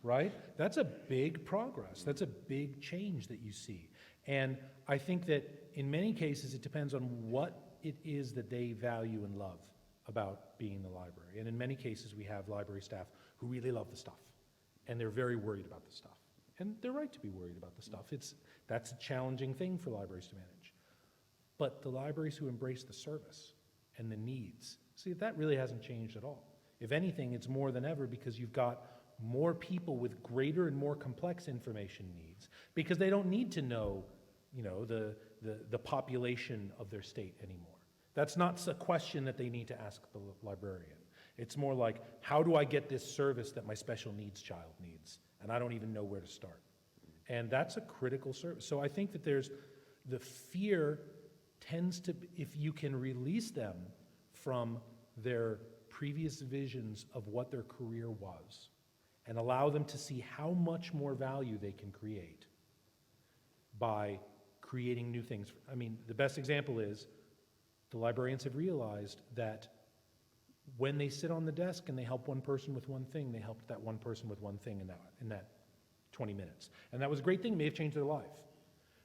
right? That's a big progress. That's a big change that you see. And I think that in many cases, it depends on what it is that they value and love about being in the library. And in many cases, we have library staff who really love the stuff, and they're very worried about the stuff. And they're right to be worried about the stuff. That's a challenging thing for libraries to manage. But the libraries who embrace the service and the needs, see, that really hasn't changed at all. If anything, it's more than ever because you've got more people with greater and more complex information needs because they don't need to know, the population of their state anymore. That's not a question that they need to ask the librarian. It's more like, how do I get this service that my special needs child needs? And I don't even know where to start. And that's a critical service. So I think that there's the fear tends to, if you can release them from their previous visions of what their career was and allow them to see how much more value they can create by creating new things. The best example is the librarians have realized that when they sit on the desk and they help one person with one thing, they helped that one person with one thing in that 20 minutes. And that was a great thing, it may have changed their life.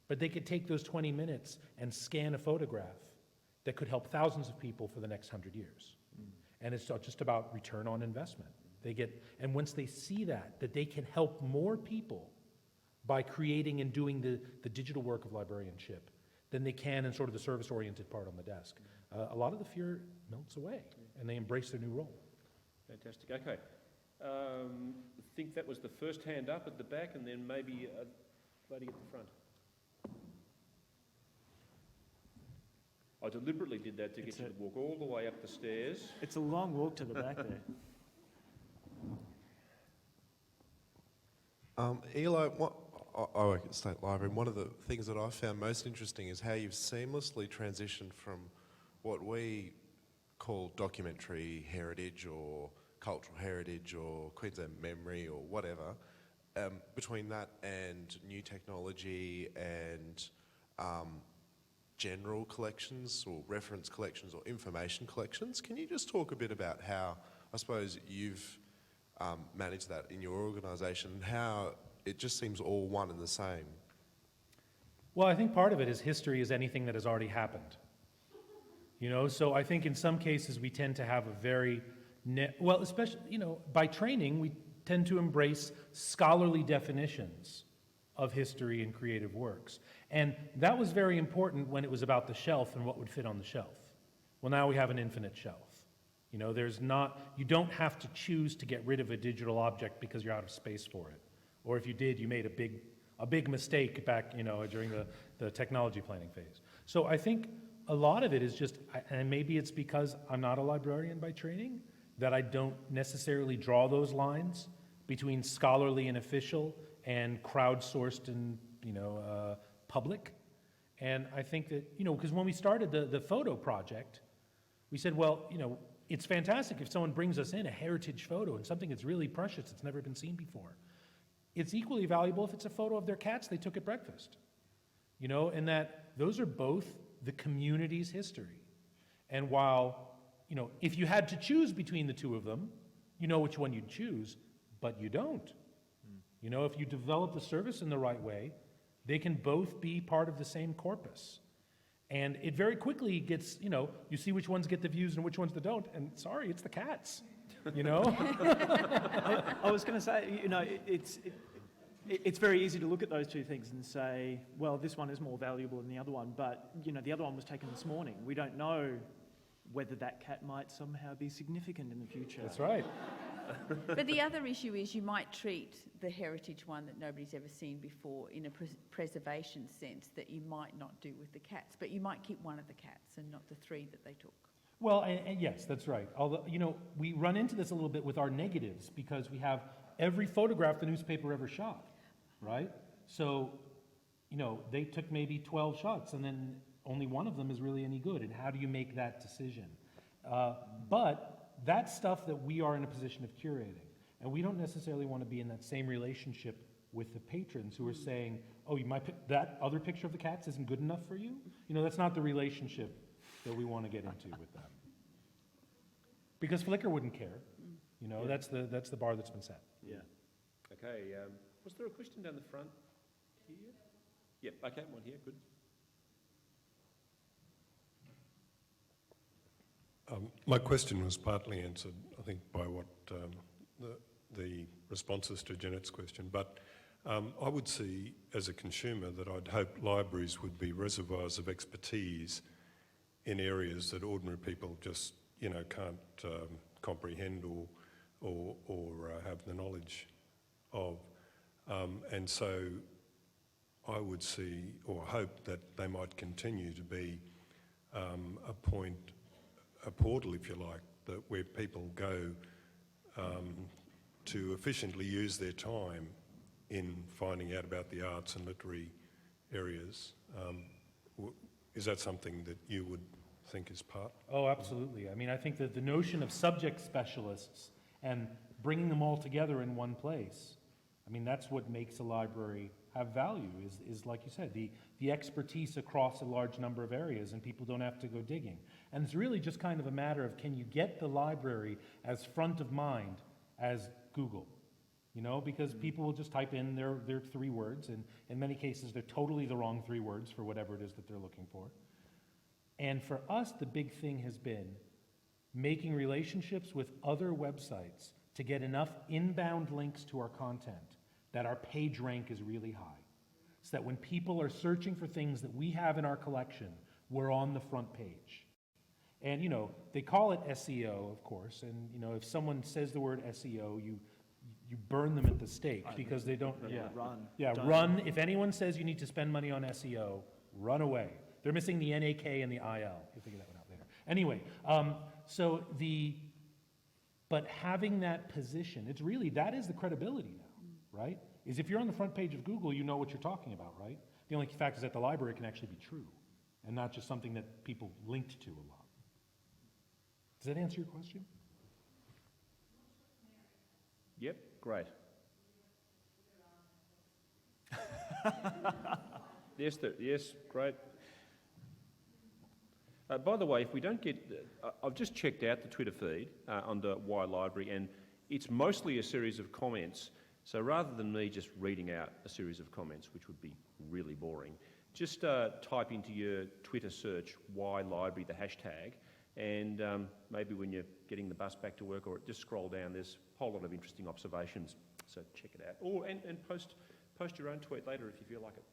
But they could take those 20 minutes and scan a photograph that could help thousands of people for the next 100 years. And it's just about return on investment. And once they see that they can help more people by creating and doing the digital work of librarianship than they can in sort of the service-oriented part on the desk. A lot of the fear melts away, and they embrace their new role. Fantastic. Okay. I think that was the first hand up at the back, and then maybe a lady at the front. I deliberately did that to get you to walk all the way up the stairs. It's a long walk to the back there. Eli, I work at the State Library, and one of the things that I found most interesting is how you've seamlessly transitioned from what we call documentary heritage or cultural heritage or Queensland memory or whatever, between that and new technology and general collections or reference collections or information collections. Can you just talk a bit about how, I suppose, you've managed that in your organisation and how it just seems all one and the same? Well, I think part of it is history is anything that has already happened. So I think in some cases we tend to have a very, especially, by training, we tend to embrace scholarly definitions of history and creative works. And that was very important when it was about the shelf and what would fit on the shelf. Well, now we have an infinite shelf. You don't have to choose to get rid of a digital object because you're out of space for it. Or if you did, you made a big mistake back, during the technology planning phase. So I think a lot of it is just, and maybe it's because I'm not a librarian by training, that I don't necessarily draw those lines between scholarly and official and crowdsourced and, public. And I think that, because when we started the photo project, we said, well, it's fantastic if someone brings us in a heritage photo and something that's really precious, it's never been seen before. It's equally valuable if it's a photo of their cats they took at breakfast. And that those are both the community's history. And while you know, if you had to choose between the two of them, you know which one you'd choose, but you don't. You know, if you develop the service in the right way, they can both be part of the same corpus. And it very quickly gets, you know, you see which ones get the views and which ones that don't, and sorry, it's the cats, you know? I was going to say, you know, it's very easy to look at those two things and say, well, this one is more valuable than the other one, but, you know, the other one was taken this morning. We don't know whether that cat might somehow be significant in the future. That's right. But the other issue is you might treat the heritage one that nobody's ever seen before in a preservation sense that you might not do with the cats, but you might keep one of the cats and not the 3 that they took. Well, and yes, that's right. Although, you know, we run into this a little bit with our negatives because we have every photograph the newspaper ever shot, right? So, you know, they took maybe 12 shots and then only one of them is really any good. And how do you make that decision? But that's stuff that we are in a position of curating. And we don't necessarily want to be in that same relationship with the patrons who are saying, oh, that other picture of the cats isn't good enough for you? You know, that's not the relationship that we want to get into with them. Because Flickr wouldn't care. You know, that's the bar that's been set. Yeah. Okay, was there a question down the front here? Yep, okay, one here, good. My question was partly answered, I think, by what the responses to Jeanette's question, but I would see, as a consumer, that I'd hope libraries would be reservoirs of expertise in areas that ordinary people just, you know, can't comprehend or have the knowledge of. And so I would see or hope that they might continue to be a portal, if you like, where people go to efficiently use their time in finding out about the arts and literary areas. Is that something that you would think is part? Oh, absolutely. I mean, I think that the notion of subject specialists and bringing them all together in one place, I mean, that's what makes a library have value, is like you said, the expertise across a large number of areas, and people don't have to go digging. And it's really just kind of a matter of, can you get the library as front of mind as Google? You know, because people will just type in their 3 words, and in many cases they're totally the wrong 3 words for whatever it is that they're looking for. And for us, the big thing has been making relationships with other websites to get enough inbound links to our content that our page rank is really high. So that when people are searching for things that we have in our collection, we're on the front page. And, you know, they call it SEO, of course, and, you know, if someone says the word SEO, you burn them at the stake because they don't... Run. Yeah, run. If anyone says you need to spend money on SEO, run away. They're missing the NAK and the IL. You'll figure that one out later. Anyway, but having that position, it's really, that is the credibility now, right? Is if you're on the front page of Google, you know what you're talking about, right? The only fact is that the library can actually be true and not just something that people linked to a lot. Does that answer your question? Yep, great. Yes, great. By the way, if we don't get... I've just checked out the Twitter feed under yLibrary, and it's mostly a series of comments. So rather than me just reading out a series of comments, which would be really boring, just type into your Twitter search yLibrary, the hashtag, and maybe when you're getting the bus back to work, or just scroll down, there's a whole lot of interesting observations. So check it out. Or and post your own tweet later if you feel like it.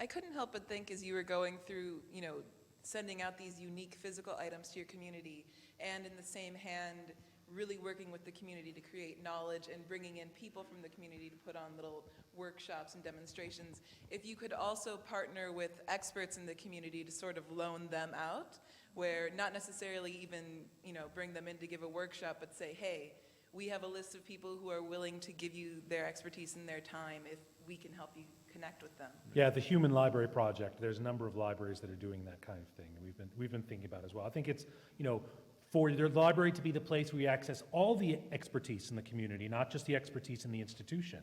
I couldn't help but think as you were going through, you know, sending out these unique physical items to your community, and in the same hand, really working with the community to create knowledge and bringing in people from the community to put on little workshops and demonstrations. If you could also partner with experts in the community to sort of loan them out, where not necessarily even, you know, bring them in to give a workshop, but say, hey, we have a list of people who are willing to give you their expertise and their time if we can help you connect with them. Yeah, the Human Library Project, there's a number of libraries that are doing that kind of thing, and we've been thinking about it as well. I think it's, you know, for the library to be the place where we access all the expertise in the community, not just the expertise in the institution,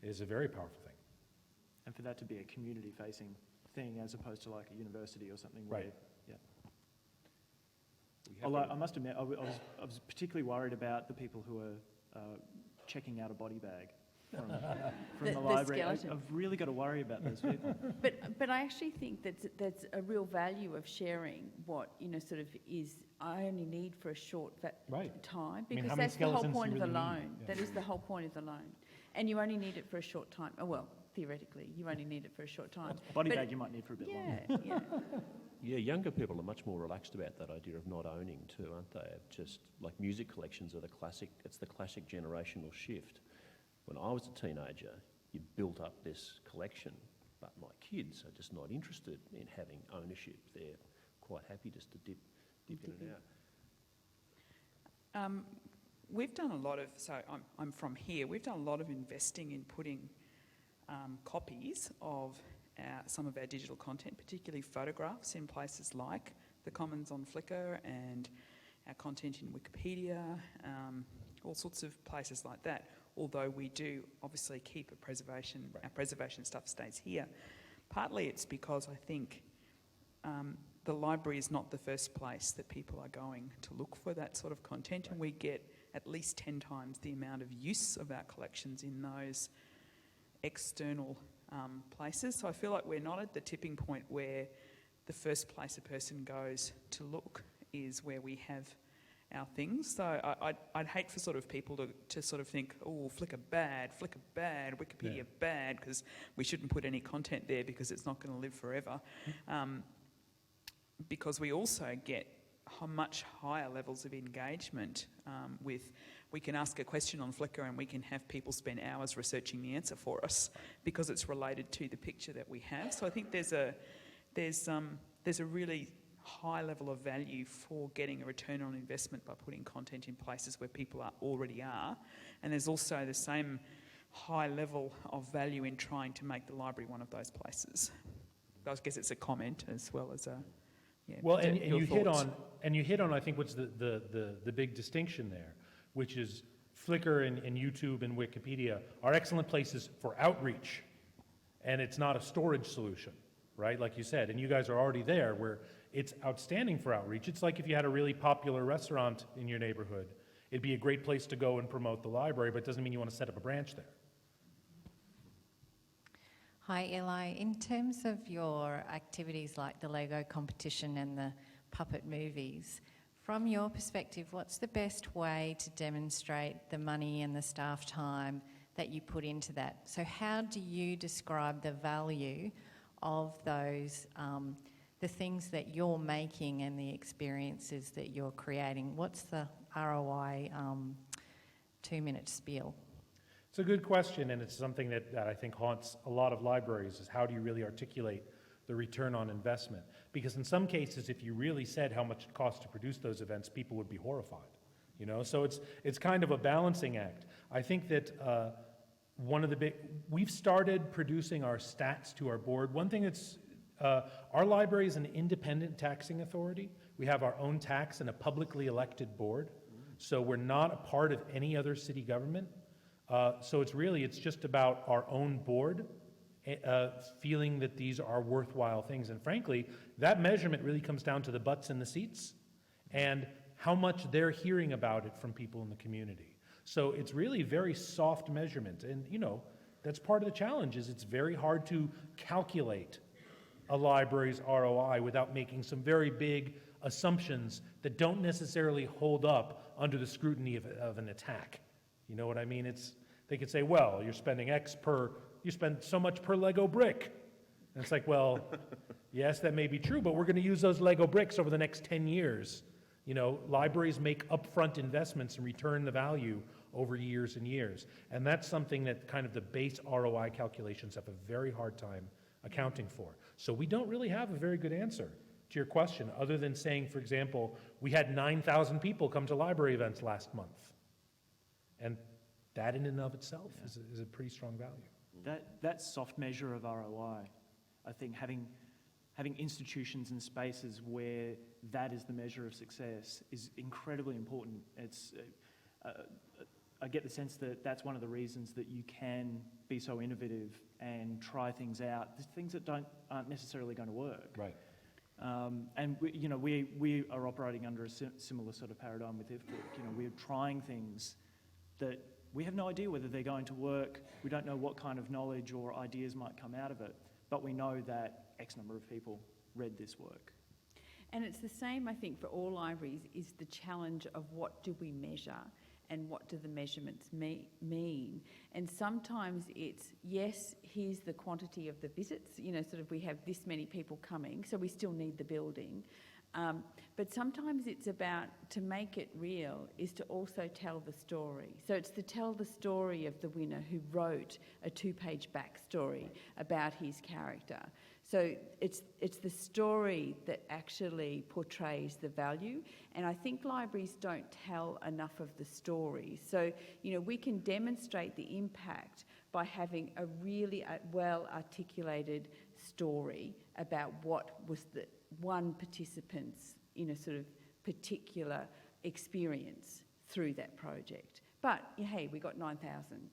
is a very powerful thing. And for that to be a community-facing thing as opposed to like a university or something where... Right. Yeah. We Although I must admit, I was particularly worried about the people who are checking out a body bag from the library. skeleton. I've really got to worry about those people. But I actually think that's a real value of sharing what, sort of is, I only need for a short Right. time, I mean, because how many that's the whole skeletons do point you of the really need? loan. Yeah. That is the whole point of the loan. And you only need it for a short time. Oh, well, theoretically, you only need it for a short time. Body But- bag you might need for a bit longer. Yeah. Yeah, younger people are much more relaxed about that idea of not owning too, aren't they? Just like music collections are it's the classic generational shift. When I was a teenager, you built up this collection, but my kids are just not interested in having ownership. They're quite happy just to dip in and out. We've done a lot of, so I'm from here, we've done a lot of investing in putting copies of some of our digital content, particularly photographs, in places like the Commons on Flickr and our content in Wikipedia, all sorts of places like that. Although we do obviously keep our preservation stuff stays here. Partly it's because I think the library is not the first place that people are going to look for that sort of content, and we get at least 10 times the amount of use of our collections in those external places. So I feel like we're not at the tipping point where the first place a person goes to look is where we have our things. So I'd hate for sort of people to sort of think, oh, Flickr bad, Wikipedia bad, because we shouldn't put any content there because it's not going to live forever. Because we also get much higher levels of engagement we can ask a question on Flickr and we can have people spend hours researching the answer for us because it's related to the picture that we have. So I think there's a really high level of value for getting a return on investment by putting content in places where people already are. And there's also the same high level of value in trying to make the library one of those places. I guess it's a comment as well as a... Yeah, Well, and your you thoughts. hit on, I think, what's the big distinction there, which is Flickr and YouTube and Wikipedia are excellent places for outreach, and it's not a storage solution, right? Like you said, and you guys are already there where it's outstanding for outreach. It's like if you had a really popular restaurant in your neighborhood, it'd be a great place to go and promote the library, but it doesn't mean you want to set up a branch there. Hi, Eli. In terms of your activities like the Lego competition and the puppet movies, from your perspective, what's the best way to demonstrate the money and the staff time that you put into that? So how do you describe the value of those, the things that you're making and the experiences that you're creating? What's the ROI 2-minute spiel? It's a good question, and it's something that I think haunts a lot of libraries, is how do you really articulate the return on investment? Because in some cases, if you really said how much it costs to produce those events, people would be horrified, So it's kind of a balancing act. I think that we've started producing our stats to our board. One thing that's, our library is an independent taxing authority. We have our own tax and a publicly elected board, so we're not a part of any other city government. So it's just about our own board feeling that these are worthwhile things. And frankly, that measurement really comes down to the butts in the seats and how much they're hearing about it from people in the community. So it's really very soft measurement. And, that's part of the challenge, is it's very hard to calculate a library's ROI without making some very big assumptions that don't necessarily hold up under the scrutiny of an attack. You know what I mean? They could say, well, you're spending you spend so much per Lego brick. And it's like, well, yes, that may be true, but we're going to use those Lego bricks over the next 10 years. Libraries make upfront investments and return the value over years and years. And that's something that kind of the base ROI calculations have a very hard time accounting for. So we don't really have a very good answer to your question, other than saying, for example, we had 9,000 people come to library events last month. And that in and of itself is a pretty strong value. That soft measure of ROI, I think having institutions and spaces where that is the measure of success is incredibly important. I get the sense that that's one of the reasons that you can be so innovative and try things out, things that aren't necessarily going to work. Right. And we are operating under a similar sort of paradigm with IFBook. We're trying things that we have no idea whether they're going to work. We don't know what kind of knowledge or ideas might come out of it, but we know that X number of people read this work. And it's the same, I think, for all libraries, is the challenge of what do we measure and what do the measurements mean. And sometimes it's, yes, here's the quantity of the visits, sort of we have this many people coming, so we still need the building. But sometimes it's about, to make it real, is to also tell the story. So it's to tell the story of the winner who wrote a 2-page backstory about his character. So it's the story that actually portrays the value, and I think libraries don't tell enough of the story. So, we can demonstrate the impact by having a really well-articulated story about what was the one participant's, sort of particular experience through that project. But, hey, we got 9,000.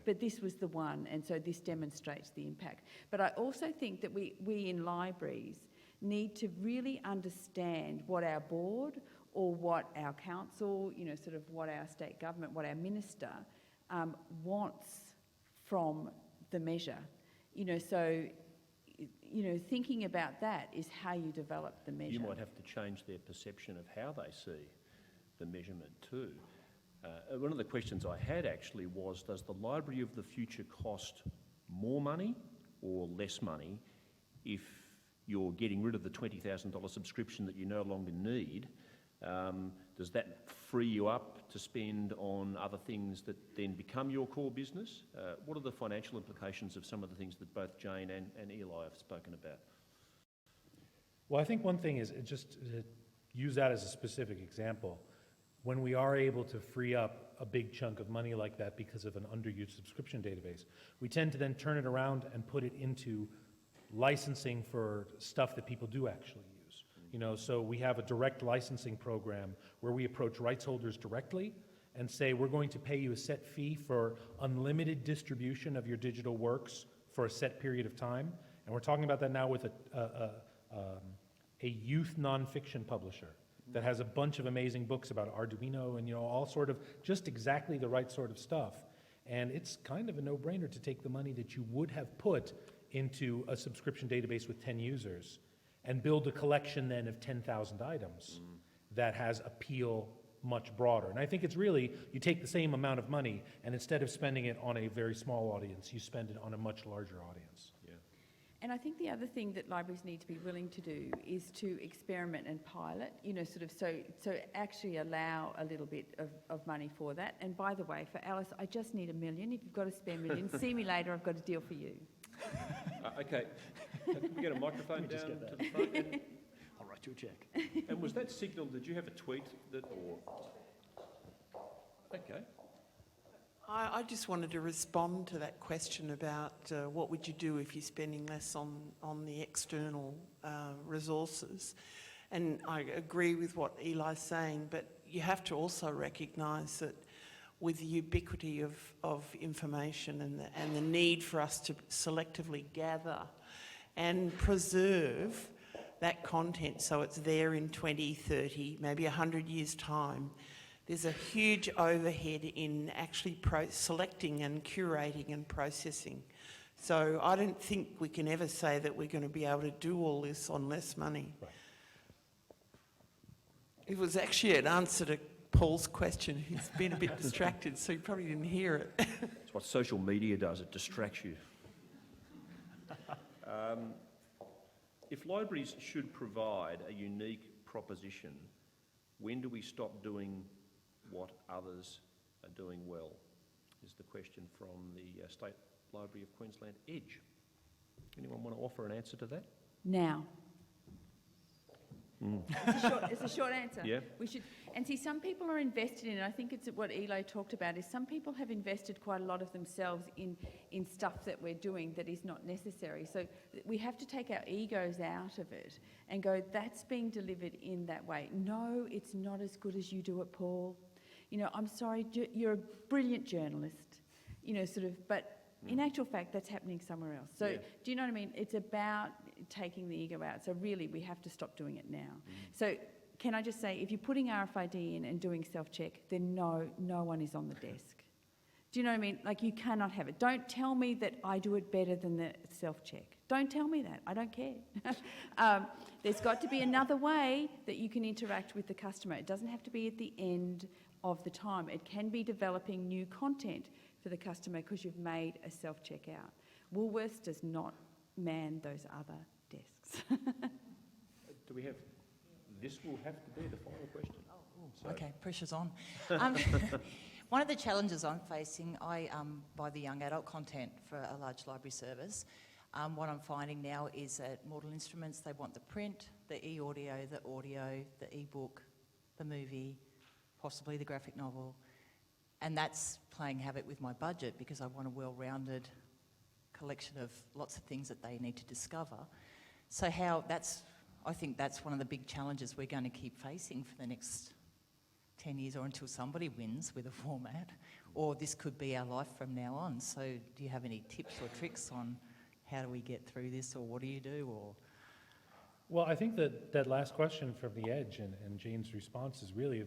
But this was the one, and so this demonstrates the impact. But I also think that we in libraries need to really understand what our board or what our council, sort of what our state government, what our minister wants from the measure. Thinking about that is how you develop the measure. You might have to change their perception of how they see the measurement too. One of the questions I had actually was, does the Library of the Future cost more money or less money if you're getting rid of the $20,000 subscription that you no longer need? Does that free you up to spend on other things that then become your core business? What are the financial implications of some of the things that both Jane and Eli have spoken about? Well, I think one thing is, just to use that as a specific example, when we are able to free up a big chunk of money like that because of an underused subscription database, we tend to then turn it around and put it into licensing for stuff that people do actually use. So we have a direct licensing program where we approach rights holders directly and say, we're going to pay you a set fee for unlimited distribution of your digital works for a set period of time. And we're talking about that now with a youth nonfiction publisher that has a bunch of amazing books about Arduino and, all sort of just exactly the right sort of stuff. And it's kind of a no-brainer to take the money that you would have put into a subscription database with 10 users and build a collection then of 10,000 items that has appeal much broader. And I think it's really, you take the same amount of money and instead of spending it on a very small audience, you spend it on a much larger audience. And I think the other thing that libraries need to be willing to do is to experiment and pilot, so actually allow a little bit of money for that. And by the way, for Alice, I just need $1 million. If you've got a spare $1 million, see me later, I've got a deal for you. Okay. Can we get a microphone down to the front? I'll write you a check. And was that signal, did you have a tweet that, or? Okay. I just wanted to respond to that question about what would you do if you're spending less on the external resources. And I agree with what Eli's saying, but you have to also recognise that with the ubiquity of information and the need for us to selectively gather and preserve that content so it's there in 20, 30, maybe 100 years' time, there's a huge overhead in actually selecting and curating and processing. So I don't think we can ever say that we're going to be able to do all this on less money. Right. It was actually an answer to Paul's question. He's been a bit distracted, so he probably didn't hear it. It's what social media does, it distracts you. If libraries should provide a unique proposition, when do we stop doing what others are doing well, is the question from the State Library of Queensland Edge. Anyone want to offer an answer to that? Now. It's a short answer. Yeah. We should, and see, some people are invested in it. I think it's what Eli talked about, is some people have invested quite a lot of themselves in stuff that we're doing that is not necessary. So we have to take our egos out of it and go, that's being delivered in that way. No, it's not as good as you do it, Paul. I'm sorry, you're a brilliant journalist, but in actual fact, that's happening somewhere else. So do you know what I mean? It's about taking the ego out. So really, we have to stop doing it now. So can I just say, if you're putting RFID in and doing self-check, then no one is on the desk. Do you know what I mean? Like, you cannot have it. Don't tell me that I do it better than the self-check. Don't tell me that. I don't care. There's got to be another way that you can interact with the customer. It doesn't have to be at the end of the time. It can be developing new content for the customer because you've made a self-checkout. Woolworths does not man those other desks. Do we have... This will have to be the final question. Okay, pressure's on. One of the challenges I'm facing, I buy the young adult content for a large library service. What I'm finding now is that Mortal Instruments, they want the print, the e-audio, the e-book, the movie, possibly the graphic novel, and that's playing havoc with my budget because I want a well-rounded collection of lots of things that they need to discover. So I think that's one of the big challenges we're going to keep facing for the next 10 years, or until somebody wins with a format, or this could be our life from now on. So do you have any tips or tricks on how do we get through this, or what do you do? Or Well, I think that last question from the Edge and Jane's response is really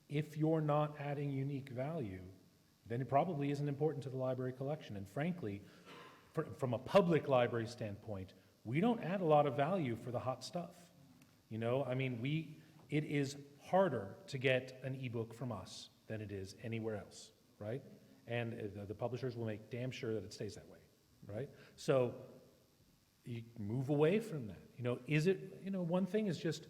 if you're not adding unique value, then it probably isn't important to the library collection. And frankly, from a public library standpoint, we don't add a lot of value for the hot stuff. It is harder to get an ebook from us than it is anywhere else, right? And the publishers will make damn sure that it stays that way, right? So you move away from that. One thing is just,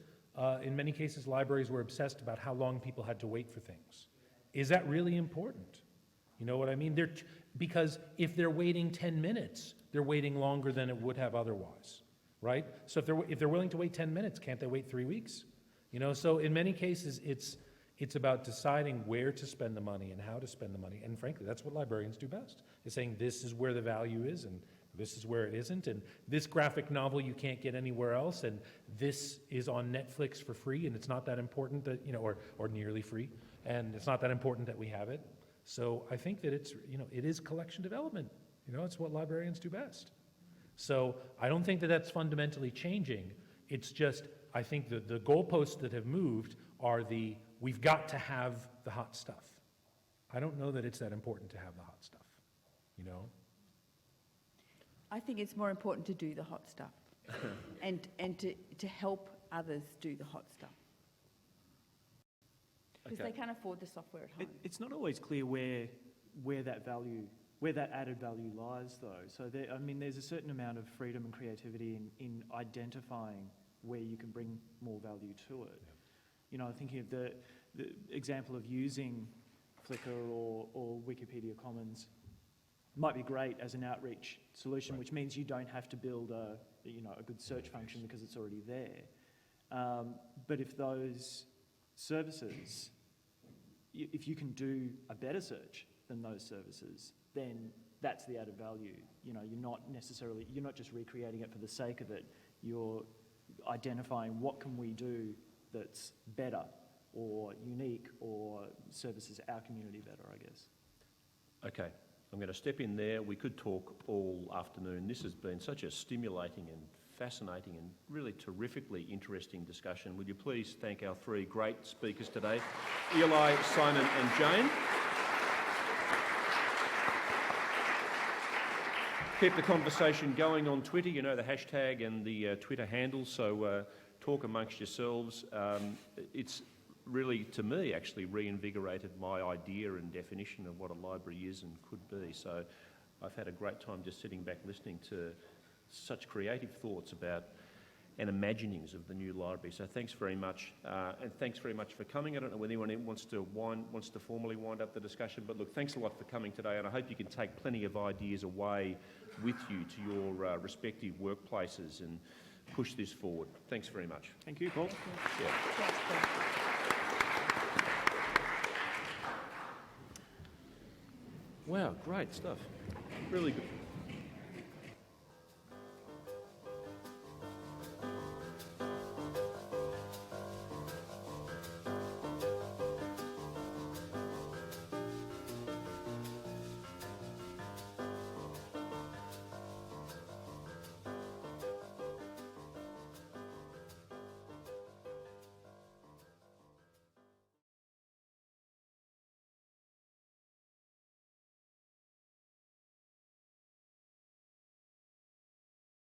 in many cases, libraries were obsessed about how long people had to wait for things. Is that really important? You know what I mean? Because if they're waiting 10 minutes, they're waiting longer than it would have otherwise, right? So if they're willing to wait 10 minutes, can't they wait 3 weeks? So in many cases, it's about deciding where to spend the money and how to spend the money. And frankly, that's what librarians do best, is saying this is where the value is and this is where it isn't. And this graphic novel you can't get anywhere else, and this is on Netflix for free, and it's not that important that, or nearly free, and it's not that important that we have it. So I think that it is collection development. It's what librarians do best. So I don't think that that's fundamentally changing. It's just, I think the goalposts that have moved are we've got to have the hot stuff. I don't know that it's that important to have the hot stuff, I think it's more important to do the hot stuff and to help others do the hot stuff. Because they can't afford the software at home. It's not always clear where that added value lies, though. So there's a certain amount of freedom and creativity in identifying where you can bring more value to it. I'm thinking of the example of using Flickr or Wikipedia Commons might be great as an outreach solution, which means you don't have to build a good search function because it's already there. But if those services, if you can do a better search than those services, then that's the added value. You're not just recreating it for the sake of it. You're identifying what can we do that's better or unique or services our community better, I guess. Okay, I'm going to step in there. We could talk all afternoon. This has been such a stimulating and fascinating and really terrifically interesting discussion. Would you please thank our three great speakers today, Eli, Simon and Jane. Keep the conversation going on Twitter, the hashtag and the Twitter handle, so talk amongst yourselves. It's really, to me, actually reinvigorated my idea and definition of what a library is and could be. So I've had a great time just sitting back listening to such creative thoughts about and imaginings of the new library. So thanks very much, and thanks very much for coming. I don't know whether anyone wants to formally wind up the discussion, but look, thanks a lot for coming today, and I hope you can take plenty of ideas away with you to your respective workplaces and push this forward. Thanks very much. Thank you, Paul. Yeah. Thanks, Paul. Wow, great stuff. Really good.